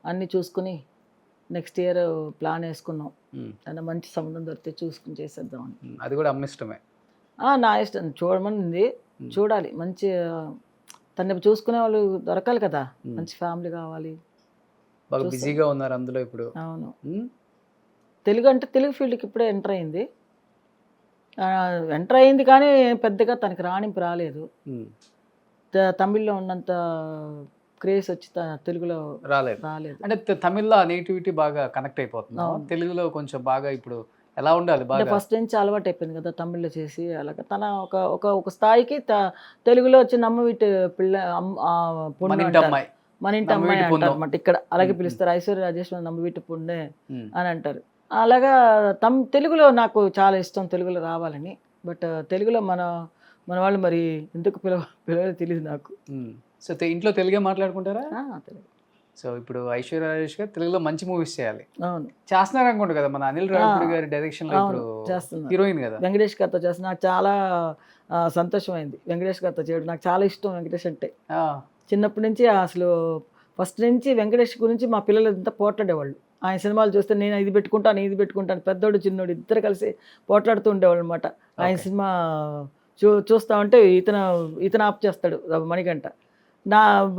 అన్నీ చూసుకుని నెక్స్ట్ ఇయర్ ప్లాన్ వేసుకున్నాం. తన మంచి సంబంధం దొరికితే చూసుకుని చేసేద్దామని. అది కూడా అమ్మ ఇష్టమే? నా ఇష్టం. చూడమని చూడాలి. మంచి తను చూసుకునే వాళ్ళు దొరకాలి కదా, మంచి ఫ్యామిలీ కావాలి. బాగా బిజీగా ఉన్నారు అందులో ఇప్పుడు. అవును. ఉమ్, తెలుగు అంటే తెలుగు ఫీల్డ్కి ఇప్పుడే ఎంటర్ అయింది. ఎంటర్ అయింది కానీ పెద్దగా తనకి రాణింపు రాలేదు. ఉమ్, తమిళ్లో ఉన్నంత క్రేజ్ వచ్చి తెలుగులో రాలేదు. రాలేదు. అంటే తమిళ్లో ఆ నేటివిటీ బాగా కనెక్ట్ అయిపోతుంది. తెలుగులో కొంచెం బాగా ఇప్పుడు ఎలా ఉండాలి అంటే బాగా. ఫస్ట్ నుంచి అలవాటు అయిపోయింది కదా తమిళ్లో చేసి, అలాగ తన ఒక స్థాయికి తెలుగులో వచ్చి నమ్మవీటి పిల్ల మన ఇంటి అంటారు. అమ్మాయి. మన ఇంటి అమ్మాయి నమ్మవీటి అంటారు పొన్ను. అన్నమాట. ఇక్కడ అలాగే పిలుస్తారు, ఐశ్వర్య రాజేష్ నమ్మవీటి పుండే ఉమ్, అని అంటారు. అలాగా తెలుగులో నాకు చాలా ఇష్టం తెలుగులో రావాలని. బట్ తెలుగులో మన వాళ్ళు మరి ఎందుకు పిలవలో తెలియదు నాకు. ఉమ్. సో ఇంట్లో తెలుగే మాట్లాడుకుంటారా? తెలుగు. సో ఇప్పుడు ఐశ్వర్య రాజేష్ గారు తెలుగులో మంచి మూవీస్ చేయాలి, అవును చేస్తున్నారు అనుకుంటా కదా. మన అనిల్ రావిపూడి గారి డైరెక్షన్ లో అవును, ఇప్పుడు చేస్తున్నారు. హీరోయిన్ కదా. వెంకటేష్ గారితో చేస్తున్నా, నాకు చాలా సంతోషమైంది వెంకటేష్ గారితో చేయడం. నాకు చాలా ఇష్టం వెంకటేష్ అంటే. ఆ, చిన్నప్పటి నుంచి అసలు ఫస్ట్ నుంచి వెంకటేష్ గురించి మా పిల్లలు అంతా పోట్లాడేవాళ్ళు. ఆయన సినిమాలు చూస్తే నేను ఇది పెట్టుకుంటాను, పెద్దోడు చిన్నోడు ఇద్దరు కలిసి పోట్లాడుతూ ఉండేవాళ్ళు అనమాట. ఆయన సినిమా చూస్తా ఉంటే ఇతను ఆప్ చేస్తాడు మణికంఠ.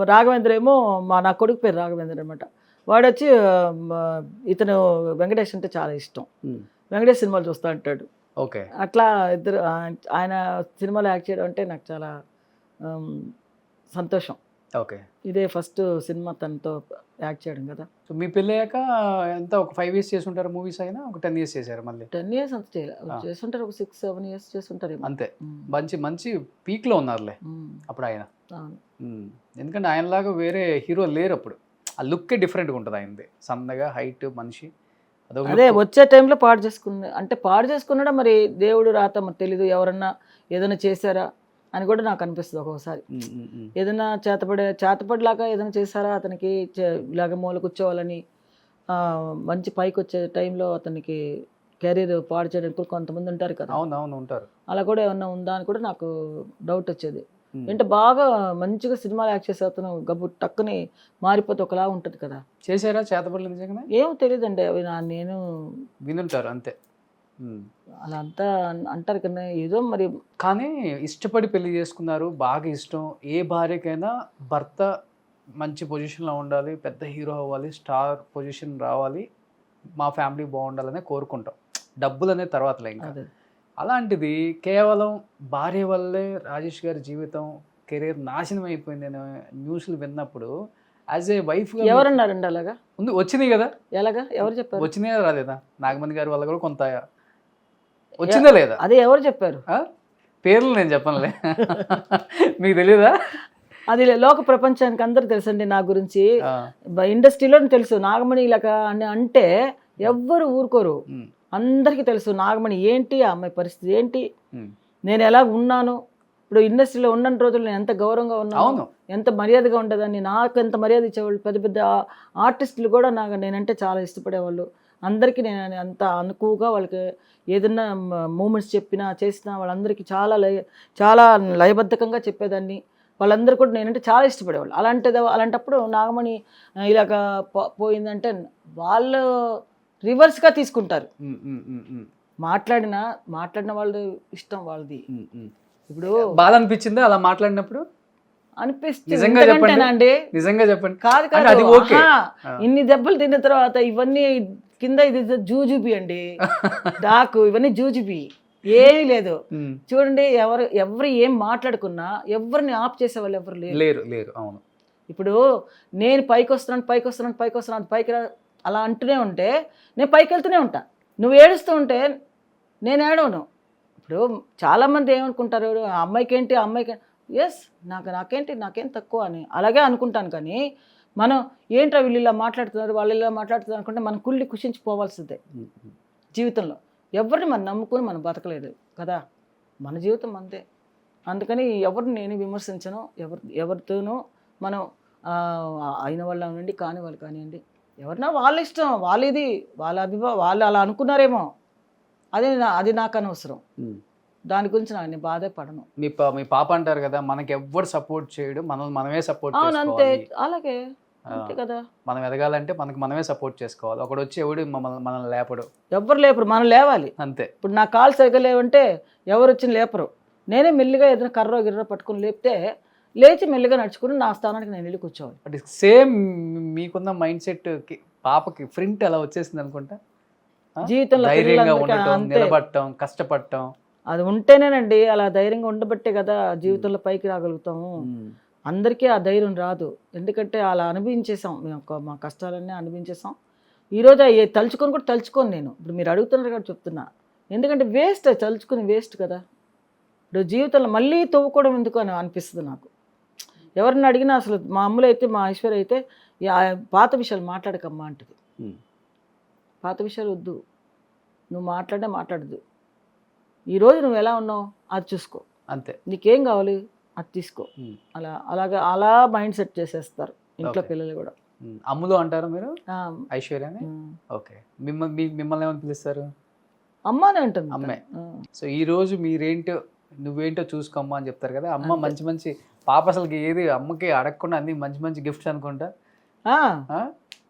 రాఘవేంద్ర ఏమో నా కొడుకు పేరు రాఘవేంద్ర అనమాట. వాడు వచ్చి ఇతను వెంకటేష్ అంటే చాలా ఇష్టం, వెంకటేష్ సినిమాలు చూస్తూ ఉంటాడు. ఓకే. అట్లా ఇద్దరు ఆయన సినిమాలో యాక్ట్ చేయడం అంటే నాకు చాలా సంతోషం. ఓకే. ఇదే ఫస్ట్ సినిమా తనతో యాక్ట్ చేయడం కదా. సో మీ పెళ్ళయ్యాక ఎంత ఒక 5 years చేసి ఉంటారు మూవీస్ అయినా, ఒక 10 years చేశారు మళ్ళీ? 10 years అంత చేస్తుంటారు, ఒక 6-7 years చేస్తుంటారు అంతే. మంచి మంచి పీక్ లో ఉన్నారులే అప్పుడు ఆయన. ఎందుకంటే ఆయనలాగా వేరే హీరో లేరు అప్పుడు. ఆ లుక్కే డిఫరెంట్గా ఉంటుంది ఆయనది, సన్నగా హైట్ మనిషి. అదే వచ్చే టైంలో పాడు చేసుకున్నాడా మరి దేవుడు రాత మరి తెలీదు. ఎవరన్నా ఏదైనా చేశారా అని కూడా నాకు అనిపిస్తుంది ఒక్కొక్కసారి. ఏదైనా చేతపడిలాగా ఏదైనా చేశారా అతనికి, ఇలాగ మూల కూర్చోవాలని మంచి పైకి వచ్చే టైంలో అతనికి కెరీర్ పాడు చేయడానికి కొంతమంది ఉంటారు కదా. అవునవును ఉంటారు. అలా కూడా ఏమన్నా ఉందా అని కూడా నాకు డౌట్ వచ్చేది. అంటే బాగా మంచిగా సినిమాలు యాక్ట్ చేసే అతను గబ్బు టక్కుని మారిపోతే ఒకలా ఉంటుంది కదా. చేశారా చేతపడలు నిజంగానే? ఏమో తెలియదండి, అవి నేను వినుంటారు అంతే. అలా అంతా అంటారు కదా ఏదో మరి. కానీ ఇష్టపడి పెళ్లి చేసుకున్నారు, బాగా ఇష్టం. ఏ భార్యకైనా భర్త మంచి పొజిషన్లో ఉండాలి, పెద్ద హీరో అవ్వాలి, స్టార్ పొజిషన్ రావాలి, మా ఫ్యామిలీ బాగుండాలనే కోరుకుంటాం. డబ్బులు అనే తర్వాతలే ఇంకా. అలాంటిది కేవలం భార్య వల్లే రాజేష్ గారి జీవితం కెరీర్ నాశనం అయిపోయింది అనే న్యూస్లు విన్నప్పుడు యాజ్ ఏ వైఫ్ ఎవరన్నారండి అలాగా? వచ్చినాయి కదా. ఎలాగా? ఎవరు చెప్పారు? వచ్చినాయా రాలేదా? నాగమణి గారి వల్ల కూడా కొంత వచ్చిందా లేదా? అదే ఎవరు చెప్పారు? పేర్లు నేను చెప్పనులే, మీకు తెలియదా? అది లోక ప్రపంచానికి అందరూ తెలుసండి నా గురించి. ఇండస్ట్రీలో తెలుసు నాగమణి ఇలాగ అని అంటే ఎవ్వరు ఊరుకోరు, అందరికీ తెలుసు నాగమణి ఏంటి, ఆ అమ్మాయి పరిస్థితి ఏంటి, నేను ఎలా ఉన్నాను. ఇప్పుడు ఇండస్ట్రీలో ఉన్న రోజులు నేను ఎంత గౌరవంగా ఉన్నాను, ఎంత మర్యాదగా ఉండేదాన్ని. నాకు ఎంత మర్యాద ఇచ్చేవాళ్ళు, పెద్ద పెద్ద ఆర్టిస్టులు కూడా నేనంటే చాలా ఇష్టపడేవాళ్ళు. అందరికీ నేను అంత అనుకువగా వాళ్ళకి ఏదన్నా మూమెంట్స్ చెప్పినా చేసినా వాళ్ళందరికీ చాలా లయబద్ధకంగా చెప్పేదాన్ని. వాళ్ళందరూ కూడా నేనంటే చాలా ఇష్టపడేవాళ్ళు. అలాంటప్పుడు నాగమణి ఇలాగ పోయిందంటే వాళ్ళు రివర్స్గా తీసుకుంటారు. మాట్లాడిన వాళ్ళు ఇష్టం వాళ్ళది. ఇప్పుడు బాధ అనిపించిందా అలా మాట్లాడినప్పుడు? అనిపిస్తుంది. నిజంగా చెప్పండి. కాదు, ఇన్ని దెబ్బలు తిన్న తర్వాత ఇవన్నీ కింద ఇది జూజుబి అండి నాకు, ఇవన్నీ జూజుబి, ఏమీ లేదు. చూడండి, ఎవరు ఏం మాట్లాడుకున్నా ఎవరిని ఆప్ చేసే వాళ్ళు ఎవరు లేరు. అవును. ఇప్పుడు నేను పైకి వస్తున్నాను పైకి అలా అంటూనే ఉంటే నేను పైకి వెళ్తూనే ఉంటా. నువ్వు ఏడుస్తూ ఉంటే నేను ఏడవను. ఇప్పుడు చాలామంది ఏమనుకుంటారు, ఆ అమ్మాయికి ఎస్ నాకేం తక్కువ అని అలాగే అనుకుంటాను. కానీ మనం ఏంట్రా వీళ్ళు ఇలా మాట్లాడుతున్నారు, వాళ్ళు ఇలా మాట్లాడుతున్నారు అనుకుంటే మనం కుషించిపోవాల్సిందే జీవితంలో. ఎవరిని మనం నమ్ముకుని మనం బతకలేదు కదా, మన జీవితం అంతే. అందుకని ఎవరిని నేను విమర్శించను. ఎవరితోనూ మనం అయిన వాళ్ళు అనండి, కాని వాళ్ళు కానివ్వండి, ఎవరినా వాళ్ళ ఇష్టం, వాళ్ళది వాళ్ళు అలా అనుకున్నారేమో, అది నాకు అనవసరం. దాని గురించి నేను బాధే పడను. మీ పాప అంటారు కదా, మనకి ఎవ్వరు సపోర్ట్ చేయడు, మనమే సపోర్ట్ చేసుకోవాలి. అంతే, అలాగే అంతే కదా. మనం ఎదగాలంటే మనమే సపోర్ట్ చేసుకోవాలి. ఒకడు వచ్చి ఎవడు మనల్ని లేపడు, ఎవ్వరు లేపరు, మనం లేవాలి అంతే. ఇప్పుడు నా కాలు సరిగ్గా లేవంటే ఎవరు వచ్చి లేపరు. నేనే మెల్లిగా ఏదైనా కర్ర గిర్ర పట్టుకుని లేపితే లేచి మెల్లిగా నడుచుకుని నా స్థానానికి నేను వెళ్ళి కూర్చోవాలి. అంటే సేమ్ మీకున్న మైండ్ సెట్ పాపకి ప్రింట్ అలా వచ్చేసింది అనుకుంటా. జీవితంలో ధైర్యంగా పిల్లలందరికీ ఉండటం, అంతే. నిలబడటం, కష్టపడటం. అది ఉంటేనేనండి, అలా ధైర్యంగా ఉండబట్టే కదా జీవితంలో పైకి రాగలుగుతాము. అందరికీ ఆ ధైర్యం రాదు, ఎందుకంటే అలా అనుభవించేసాం మేము, మా కష్టాలన్నీ అనుభవించేసాం. ఈరోజు అవి తలుచుకొని కూడా తలుచుకోను నేను. ఇప్పుడు మీరు అడుగుతున్నారు కాబట్టి చెప్తున్నా, ఎందుకంటే వేస్ట్, తలుచుకుని వేస్ట్ కదా. ఇప్పుడు జీవితంలో మళ్ళీ తవ్వుకోవడం ఎందుకు అని అనిపిస్తుంది నాకు. ఎవరిని అడిగినా అసలు మా అమ్ములు అయితే, మా ఐశ్వర్య అయితే పాత విషయాలు మాట్లాడకమ్మా అంటది. పాత విషయాలు వద్దు, నువ్వు మాట్లాడద్దు. ఈరోజు నువ్వు ఎలా ఉన్నావు అది చూసుకో, అంతే. నీకేం కావాలి అది తీసుకో. అలా మైండ్ సెట్ చేసేస్తారు ఇంట్లో పిల్లలు కూడా. అమ్ములు అంటారు మీరు ఐశ్వర్యని? ఓకే. మిమ్మల్ని ఏమని పిలుస్తారు? అమ్మానే అంటుంది. అమ్మాయి. సో ఈ రోజు మీరేంటో నువ్వేంటో చూసుకోమ్మా అని చెప్తారు కదా. అమ్మ మంచి మంచి పాప అసలుకి ఏది అమ్మకి అడగకుండా అన్ని మంచి మంచి గిఫ్ట్స్ అనుకుంటా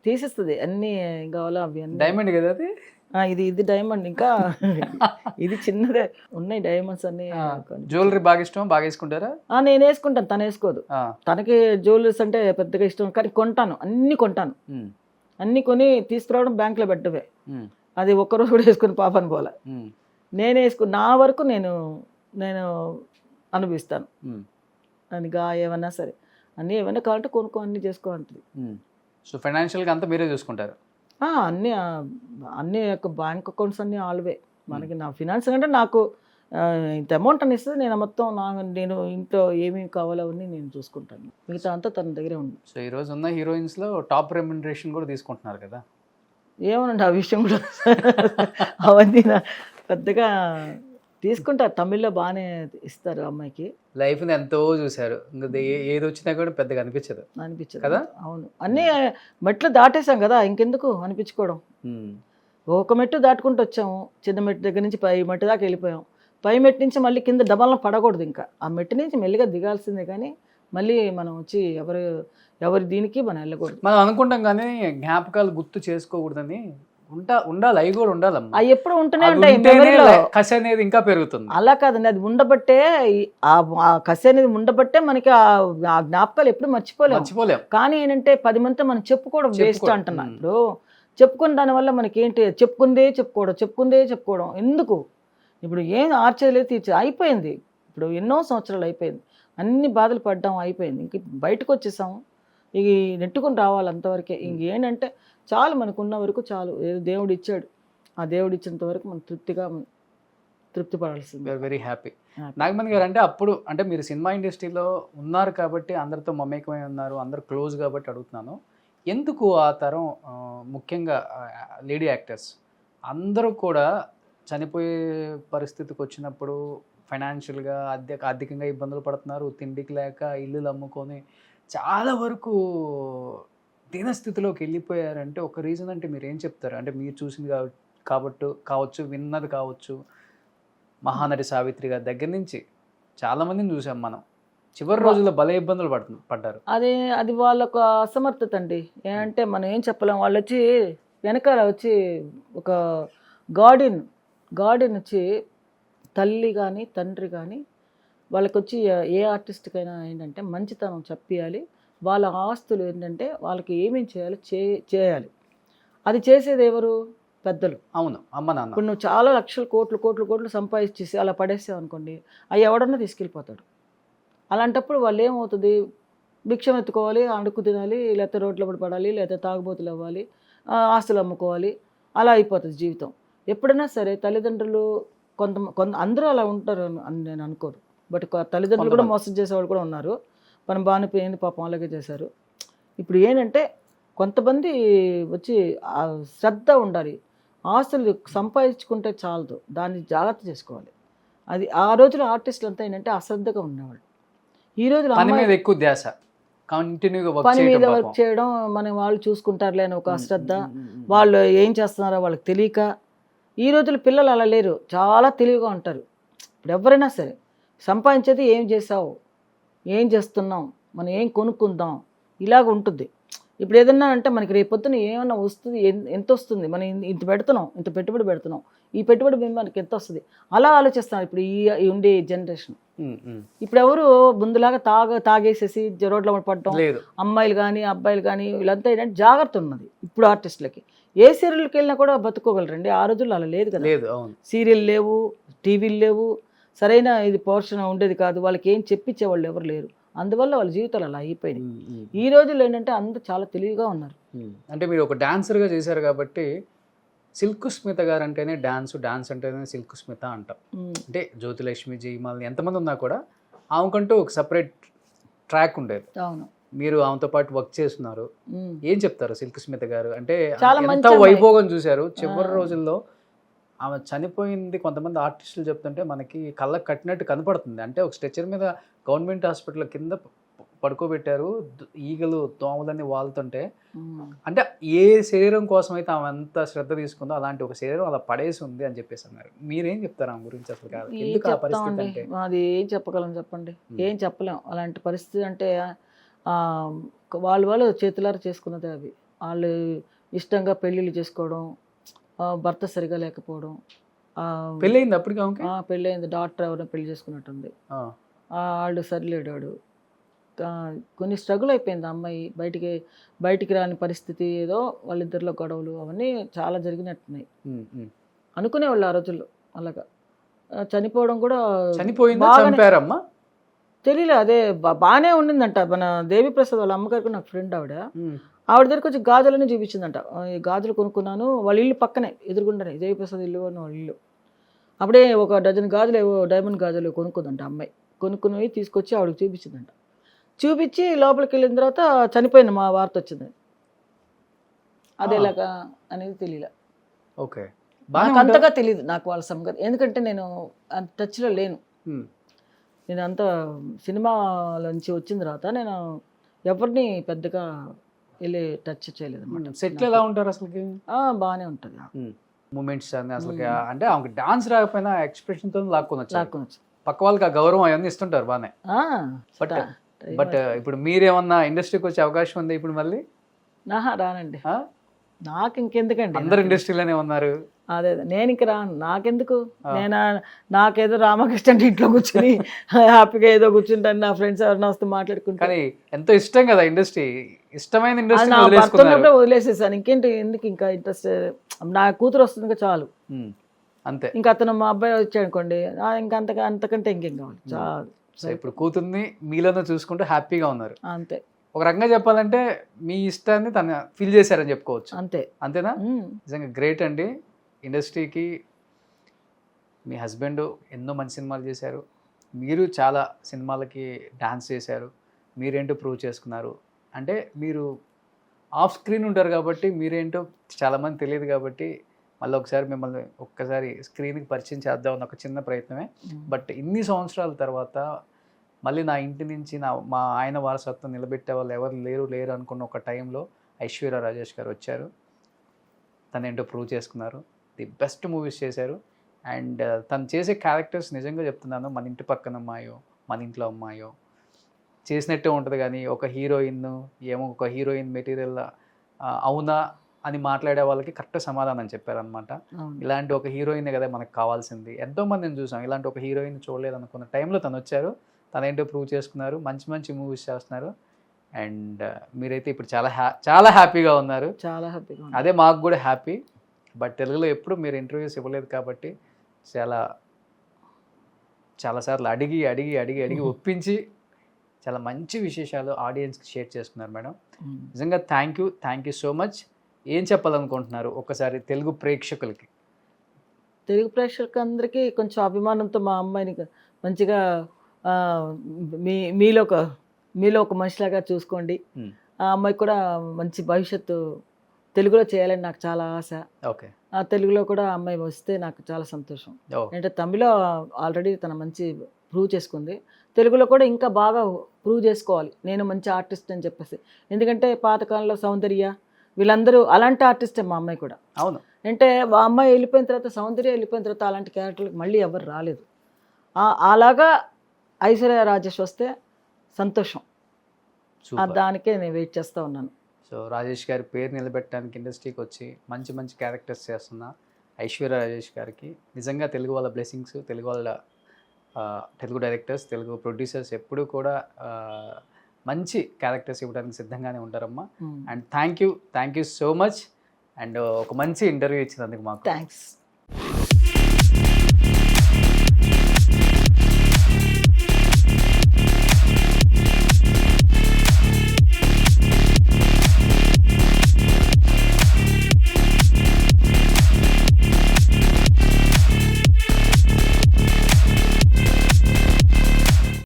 తీసిస్తుంది, అన్ని కావాలో అవి అన్ని. డైమండ్ కదా అది? ఇది డైమండ్, ఇంకా ఇది చిన్నదే ఉన్నాయి డైమండ్స్ అన్ని. జ్యువెలరీ బాగా ఇష్టం, బాగా వేసుకుంటారా? నేను వేసుకుంటాను, తను వేసుకోదు. తనకి జ్యువెలరీస్ అంటే పెద్దగా ఇష్టం, కానీ కొంటాను, అన్ని కొంటాను. అన్ని కొని తీసుకురావడం, బ్యాంక్లో పెట్టవే. అది ఒక్కరోజు కూడా వేసుకుని పాపని పోలే. నేను నా వరకు నేను అనుభవిస్తాను. అనిగా ఏమన్నా సరే, అన్నీ ఏమైనా కావాలంటే కొనుక్కో, అన్నీ చేసుకో అంటుంది. సో ఫైనాన్షియల్గా అంతా మీరే చూసుకుంటారు? అన్ని యొక్క బ్యాంక్ అకౌంట్స్ అన్నీ ఆల్వే. మనకి నా ఫినాన్స్ అంటే నాకు ఇంత అమౌంట్ అని ఇస్తుంది, నేను మొత్తం నేను ఇంట్లో ఏమేమి కావాలో అవన్నీ నేను చూసుకుంటాను, మిగతా అంతా తన దగ్గరే ఉంది. సో ఈరోజు ఉన్న హీరోయిన్స్లో టాప్ రెమ్యునరేషన్ కూడా తీసుకుంటున్నారు కదా? ఏమోనండి ఆ విషయం కూడా అవన్నీ పెద్దగా తీసుకుంటారు. తమిళ్లో బాగానే ఇస్తారు అమ్మాయికి. లైఫ్ని ఎంతో చూశారు, ఇంకా ఏది వచ్చినా కూడా పెద్దగా అనిపించదు కదా? అవును, అన్నీ మెట్లు దాటేసాం కదా, ఇంకెందుకు అనిపించుకోవడం. ఒక మెట్టు దాటుకుంటూ వచ్చాము, చిన్న మెట్టు దగ్గర నుంచి పై మెట్టు దాకా వెళ్ళిపోయాం. పై మెట్టు నుంచి మళ్ళీ కింద డబల్న పడకూడదు, ఇంకా ఆ మెట్టు నుంచి మెల్లిగా దిగాల్సిందే, కానీ మళ్ళీ మనం వచ్చి ఎవరి దీనికి మనం వెళ్ళకూడదు. మనం అనుకుంటాం కానీ జ్ఞాపకాలు గుర్తు చేసుకోకూడదని ఉండాలి, అవి కూడా ఉండాలమ్మా. అవి ఎప్పుడు ఉంటూనే ఉంటాయి మెమరీలో. కసి అనేది ఇంకా పెరుగుతుంది. అలా కాదండి, అది ఉండబట్టే, ఆ కసి అనేది ఉండబట్టే మనకి ఆ జ్ఞాపకాలు ఎప్పుడు మర్చిపోలేం. కానీ ఏంటంటే 10 మందితో మనం చెప్పుకోవడం వేస్ట్ అంటున్నా. ఇప్పుడు చెప్పుకున్న దానివల్ల మనకి ఏంటి, చెప్పుకుందే చెప్పుకోవడం ఎందుకు? ఇప్పుడు ఏం ఆర్చేయలేదు, అయిపోయింది. ఇప్పుడు ఎన్నో సంవత్సరాలు అయిపోయింది, అన్ని బాధలు పడ్డాం, అయిపోయింది. ఇంక బయటకు వచ్చేసాము, ఇక నెట్టుకుని రావాలి అంతవరకే. ఇంకేంటంటే చాలు, మనకున్న వరకు చాలు. ఏదో దేవుడు ఇచ్చాడు, ఆ దేవుడు ఇచ్చినంత వరకు మనం తృప్తి పడాల్సింది. Very happy. నాగమణి గారు, అంటే అప్పుడు అంటే మీరు సినిమా ఇండస్ట్రీలో ఉన్నారు కాబట్టి, అందరితో మమేకమై ఉన్నారు, అందరు క్లోజ్ కాబట్టి అడుగుతున్నాను, ఎందుకు ఆ తరం ముఖ్యంగా లేడీ యాక్టర్స్ అందరూ కూడా చనిపోయే పరిస్థితికి వచ్చినప్పుడు ఫైనాన్షియల్గా ఆర్థికంగా ఇబ్బందులు పడుతున్నారు, తిండికి లేక ఇల్లులు అమ్ముకొని చాలా వరకు దీనస్థితిలోకి వెళ్ళిపోయారంటే ఒక రీజన్ అంటే మీరు ఏం చెప్తారు? అంటే మీరు చూసింది కావచ్చు, విన్నది కావచ్చు, మహానటి సావిత్రి గారి దగ్గర నుంచి చాలామందిని చూసాం మనం, చివరి రోజుల్లో భలే ఇబ్బందులు పడ్డారు. అది వాళ్ళకు అసమర్థత అండి. ఏంటంటే మనం ఏం చెప్పలేం. వాళ్ళు వచ్చి వెనకాల వచ్చి ఒక గార్డెన్ వచ్చి తల్లి కానీ తండ్రి కానీ వాళ్ళకి వచ్చి ఏ ఆర్టిస్ట్కైనా ఏంటంటే మంచితనం చెప్పాలి. వాళ్ళ ఆస్తులు ఏంటంటే వాళ్ళకి ఏమేమి చేయాలి. అది చేసేది ఎవరు? పెద్దలు. అవును, అమ్మ నాన్న. ఇప్పుడు నువ్వు చాలా లక్షలు కోట్లు సంపాదించేసి అలా పడేసావు అనుకోండి, అవి ఎవడన్నా తీసుకెళ్ళిపోతాడు. అలాంటప్పుడు వాళ్ళు ఏమవుతుంది, భిక్షం ఎత్తుకోవాలి, అడుక్కు తినాలి, లేకపోతే రోడ్ల పడి పడాలి, లేకపోతే తాగుబోతులు అవ్వాలి, ఆస్తులు అమ్ముకోవాలి, అలా అయిపోతుంది జీవితం. ఎప్పుడైనా సరే తల్లిదండ్రులు కొంత అందరూ అలా ఉంటారు అని నేను అనుకోరు, బట్ తల్లిదండ్రులు కూడా మోసం చేసేవాళ్ళు కూడా ఉన్నారు. మనం బాగానే పోయింది పాపం, అలాగే చేశారు. ఇప్పుడు ఏంటంటే కొంతమంది వచ్చి శ్రద్ధ ఉండాలి, ఆస్తులు సంపాదించుకుంటే చాలదు, దాన్ని జాగ్రత్త చేసుకోవాలి. అది ఆ రోజులో ఆర్టిస్టులు అంతా ఏంటంటే అశ్రద్ధగా ఉండేవాళ్ళు. ఈ రోజులో పని మీద ఎక్కువ ధ్యాస, పని మీద వర్క్ చేయడం, మన వాళ్ళు చూసుకుంటారులే అని ఒక అశ్రద్ధ, వాళ్ళు ఏం చేస్తున్నారో వాళ్ళకి తెలియక. ఈ రోజుల పిల్లలు అలా లేరు, చాలా తెలివిగా ఉంటారు. ఇప్పుడు ఎవరైనా సరే సంపాదించేది ఏం చేసావు, ఏం చేస్తున్నాం, మనం ఏం కొనుక్కుందాం, ఇలాగ ఉంటుంది. ఇప్పుడు ఏదన్నా అంటే మనకి రేపొద్దున ఏమన్నా వస్తుంది, ఎంత వస్తుంది, మనం ఇంత పెడుతున్నాం, ఇంత పెట్టుబడి పెడుతున్నాం, ఈ పెట్టుబడి మనకి ఎంత వస్తుంది అలా ఆలోచిస్తున్నారు ఇప్పుడు ఈ ఉండే జనరేషన్. ఇప్పుడు ఎవరు ముందులాగా తాగేసేసి రోడ్ల మీద పడటం, లేదు. అమ్మాయిలు కానీ అబ్బాయిలు కానీ వీళ్ళంతా ఏంటంటే జాగ్రత్త ఉన్నది ఇప్పుడు ఆర్టిస్టులకి. ఏ సీరియల్కి వెళ్ళినా కూడా బతుకోగలరండి, ఆ రోజుల్లో అలా లేదు కదా. లేదు, అవును. సీరియల్ లేవు, టీవీలు లేవు, సరైన ఇది పోర్షన్ ఉండేది కాదు, వాళ్ళకి ఏం చెప్పించేవాళ్ళు ఎవరు లేరు, అందువల్ల వాళ్ళ జీవితాలు అలా అయిపోయినాయి. ఈ రోజుల్లో ఏంటంటే అందరూ చాలా తెలివిగా ఉన్నారు. అంటే మీరు ఒక డాన్సర్గా చేశారు కాబట్టి సిల్క్ స్మిత గారు అంటేనే డాన్స్ అంటేనే సిల్క్ స్మిత అంటాం. అంటే జ్యోతిలక్ష్మి, జయమాలిని ఎంతమంది ఉన్నా కూడా ఆమెకంటూ ఒక సపరేట్ ట్రాక్ ఉండేది. అవును, మీరు ఆమెతో పాటు వర్క్ చేస్తున్నారు. ఏం చెప్తారు సిల్క్ స్మిత గారు అంటే? చాలా ఎంత మంచి వైభోగం చూశారు చివరి రోజుల్లో. ఆమె చనిపోయింది కొంతమంది ఆర్టిస్టులు చెప్తుంటే మనకి కళ్ళకు కట్టినట్టు కనపడుతుంది. అంటే ఒక స్ట్రెచర్ మీద గవర్నమెంట్ హాస్పిటల్ కింద పడుకోబెట్టారు, ఈగలు దోమలన్నీ వాళ్తుంటే. అంటే ఏ శరీరం కోసం అయితే ఆమె అంత శ్రద్ధ తీసుకుందో అలాంటి ఒక శరీరం అలా పడేసి ఉంది అని చెప్పేసి అన్నారు. మీరేం చెప్తారు ఆమె గురించి? అసలు కాదు ఎందుకు ఆ పరిస్థితి అంటే? అది ఏం చెప్పగలం చెప్పండి, ఏం చెప్పలేం. అలాంటి పరిస్థితి అంటే వాళ్ళు చేతులారా చేసుకున్నదే అవి. వాళ్ళు ఇష్టంగా పెళ్ళిళ్ళు చేసుకోవడం, భర్త సరిగా లేకపోవడం. పెళ్ళయింది అప్పటికి? పెళ్ళయింది, డాక్టర్ ఎవరైనా పెళ్లి చేసుకున్నట్టుంది. వాళ్ళు సరిలేడాడు, కొన్ని స్ట్రగుల్ అయిపోయింది అమ్మాయి, బయటికి రాని పరిస్థితి, ఏదో వాళ్ళిద్దరిలో గొడవలు అవన్నీ చాలా జరిగినట్టున్నాయి. అనుకునేవాళ్ళు ఆ రోజుల్లో అలాగా. చనిపోవడం కూడా చనిపోయిందా? తెలియలే, అదే బాగానే ఉండిందంట. మన దేవిప్రసాద్ వాళ్ళ అమ్మగారికి నాకు ఫ్రెండ్ ఆవిడ దగ్గరికి వచ్చి గాజులన్నీ చూపించిందంట. ఈ గాజులు కొనుక్కున్నాను, వాళ్ళ ఇల్లు పక్కనే ఎదురుగుండనే దేవిప్రసాద్ ఇల్లు అని వాళ్ళ ఇల్లు. అప్పుడే ఒక డజన్ గాజులు ఏవో డైమండ్ గాజులు కొనుక్కుందంట అమ్మాయి. కొనుక్కుని తీసుకొచ్చి ఆవిడకి చూపించిందంట. చూపించి లోపలికి వెళ్ళిన తర్వాత చనిపోయింది మా వార్త వచ్చింది. అదేలాగా అనేది తెలియలే. ఓకే, నాకు అంతగా తెలియదు నాకు వాళ్ళ సంగతి, ఎందుకంటే నేను అంత టచ్లో లేను. నేను అంత సినిమాల నుంచి వచ్చిన తర్వాత నేను ఎవరిని పెద్దగా వెళ్ళి టచ్ చేయలేదు అనమాట. సెట్లు ఎలా ఉంటారు అసలు? బాగానే ఉంటుంది మూమెంట్స్ అసలు. అంటే ఆమెకు డాన్స్ రాకపోయినా ఎక్స్ప్రెషన్తో లాక్కొనొచ్చు. పక్క వాళ్ళకి ఆ గౌరవం అవన్నీ ఇస్తుంటారు బాగానే. బట్ ఇప్పుడు మీరేమన్నా ఇండస్ట్రీకి వచ్చే అవకాశం ఉంది ఇప్పుడు మళ్ళీ? రానండి, నాకు ఇంకెందుకండి, అందరు ఇండస్ట్రీలోనే ఉన్నారు. అదే నేను ఇంక రాను, నాకెందుకు. నాకేదో రామకృష్ణ ఇంట్లో కూర్చొని హ్యాపీగా ఏదో కూర్చుంటాను, నా ఫ్రెండ్స్ ఎవరైనా వస్తే మాట్లాడుకుంటాను. కానీ ఎంతో ఇష్టం కదా ఇండస్ట్రీ, ఇష్టమైన ఇండస్ట్రీ వదిలేసేసాను. ఇంకేంటి, ఎందుకు ఇంకా ఇంట్రెస్ట్, నా కూతురు వస్తుంది చాలు అంతే. ఇంకా అతను మా అబ్బాయి వచ్చాడు అనుకోండి, ఇంకా అంతకంటే ఇంకేం కావాలి చాలు. సో ఇప్పుడు కూతుర్ని మీలోనే చూసుకుంటూ హ్యాపీగా ఉన్నారు అంతే. ఒక రకంగా చెప్పాలంటే మీ ఇష్టాన్ని తను ఫీల్ చేశారని చెప్పుకోవచ్చు. అంతేనా? నిజంగా గ్రేట్ అండి. ఇండస్ట్రీకి మీ హస్బెండ్ ఎన్నో మంచి సినిమాలు చేశారు, మీరు చాలా సినిమాలకి డాన్స్ చేశారు, మీరేంటో ప్రూవ్ చేసుకున్నారు. అంటే మీరు ఆఫ్ స్క్రీన్ ఉంటారు కాబట్టి మీరేంటో చాలామంది తెలియదు కాబట్టి మళ్ళీ ఒకసారి మిమ్మల్ని ఒక్కసారి స్క్రీన్కి పరిచయం చేద్దామని ఒక చిన్న ప్రయత్నమే. బట్ ఇన్ని సంవత్సరాల తర్వాత మళ్ళీ నా ఇంటి నుంచి మా ఆయన వారసత్వం నిలబెట్టే వాళ్ళు ఎవరు లేరు అనుకున్న ఒక టైంలో ఐశ్వర్య రాజేష్ గారు వచ్చారు, తనేంటో ప్రూవ్ చేసుకున్నారు, ది బెస్ట్ మూవీస్ చేశారు. అండ్ తను చేసే క్యారెక్టర్స్ నిజంగా చెప్తున్నాను, మన ఇంటి పక్కన అమ్మాయో మన ఇంట్లో అమ్మాయో చేసినట్టే ఉంటుంది. కానీ ఒక హీరోయిన్ ఏమో ఒక హీరోయిన్ మెటీరియల్ అవునా అని మాట్లాడే వాళ్ళకి కరెక్ట్ సమాధానం చెప్పారనమాట. ఇలాంటి ఒక హీరోయిన్ కదా మనకు కావాల్సింది. ఎంతోమందిని చూసాం, ఇలాంటి ఒక హీరోయిన్ చూడలేదు అనుకున్న టైంలో తను వచ్చారు, తనేంటో ప్రూవ్ చేసుకున్నారు, మంచి మూవీస్ చేస్తున్నారు. అండ్ మీరైతే ఇప్పుడు చాలా హ్యాపీగా ఉన్నారు. చాలా హ్యాపీగా, అదే మాకు కూడా హ్యాపీ. బట్ తెలుగులో ఎప్పుడు మీరు ఇంటర్వ్యూస్ ఇవ్వలేదు కాబట్టి చాలాసార్లు అడిగి ఒప్పించి చాలా మంచి విశేషాలు ఆడియన్స్కి షేర్ చేసుకున్నారు మేడం. నిజంగా థ్యాంక్ యూ సో మచ్. ఏం చెప్పాలనుకుంటున్నారు ఒక్కసారి తెలుగు ప్రేక్షకులకి? తెలుగు ప్రేక్షకులందరికీ కొంచెం అభిమానంతో మా అమ్మాయిని మంచిగా మీలో ఒక మనిషిలాగా చూసుకోండి. ఆ అమ్మాయి కూడా మంచి భవిష్యత్తు తెలుగులో చేయాలని నాకు చాలా ఆశ. ఓకే, ఆ తెలుగులో కూడా అమ్మాయి వస్తే నాకు చాలా సంతోషం. అంటే తమిళలో ఆల్రెడీ తన మంచి ప్రూవ్ చేసుకుంది, తెలుగులో కూడా ఇంకా బాగా ప్రూవ్ చేసుకోవాలి, నేను మంచి ఆర్టిస్ట్ అని చెప్పేసి. ఎందుకంటే పాతకాలంలో సౌందర్య వీళ్ళందరూ అలాంటి ఆర్టిస్టే మా అమ్మాయి కూడా. అవును, అంటే మా అమ్మాయి వెళ్ళిపోయిన తర్వాత, సౌందర్య వెళ్ళిపోయిన తర్వాత అలాంటి క్యారెక్టర్లకు మళ్ళీ ఎవరు రాలేదు. అలాగా ఐశ్వర్య రాజేష్ వస్తే సంతోషం, దానికే నేను వెయిట్ చేస్తూ ఉన్నాను. సో రాజేష్ గారి పేరు నిలబెట్టడానికి ఇండస్ట్రీకి వచ్చి మంచి క్యారెక్టర్స్ చేస్తున్నా ఐశ్వర్య రాజేష్ గారికి నిజంగా తెలుగు వాళ్ళ బ్లెస్సింగ్స్, తెలుగు వాళ్ళ తెలుగు డైరెక్టర్స్, తెలుగు ప్రొడ్యూసర్స్ ఎప్పుడూ కూడా మంచి క్యారెక్టర్స్ ఇవ్వడానికి సిద్ధంగానే ఉంటారమ్మా. And thank you so much. And ఒక మంచి ఇంటర్వ్యూ ఇచ్చినందుకు మాకు థ్యాంక్స్.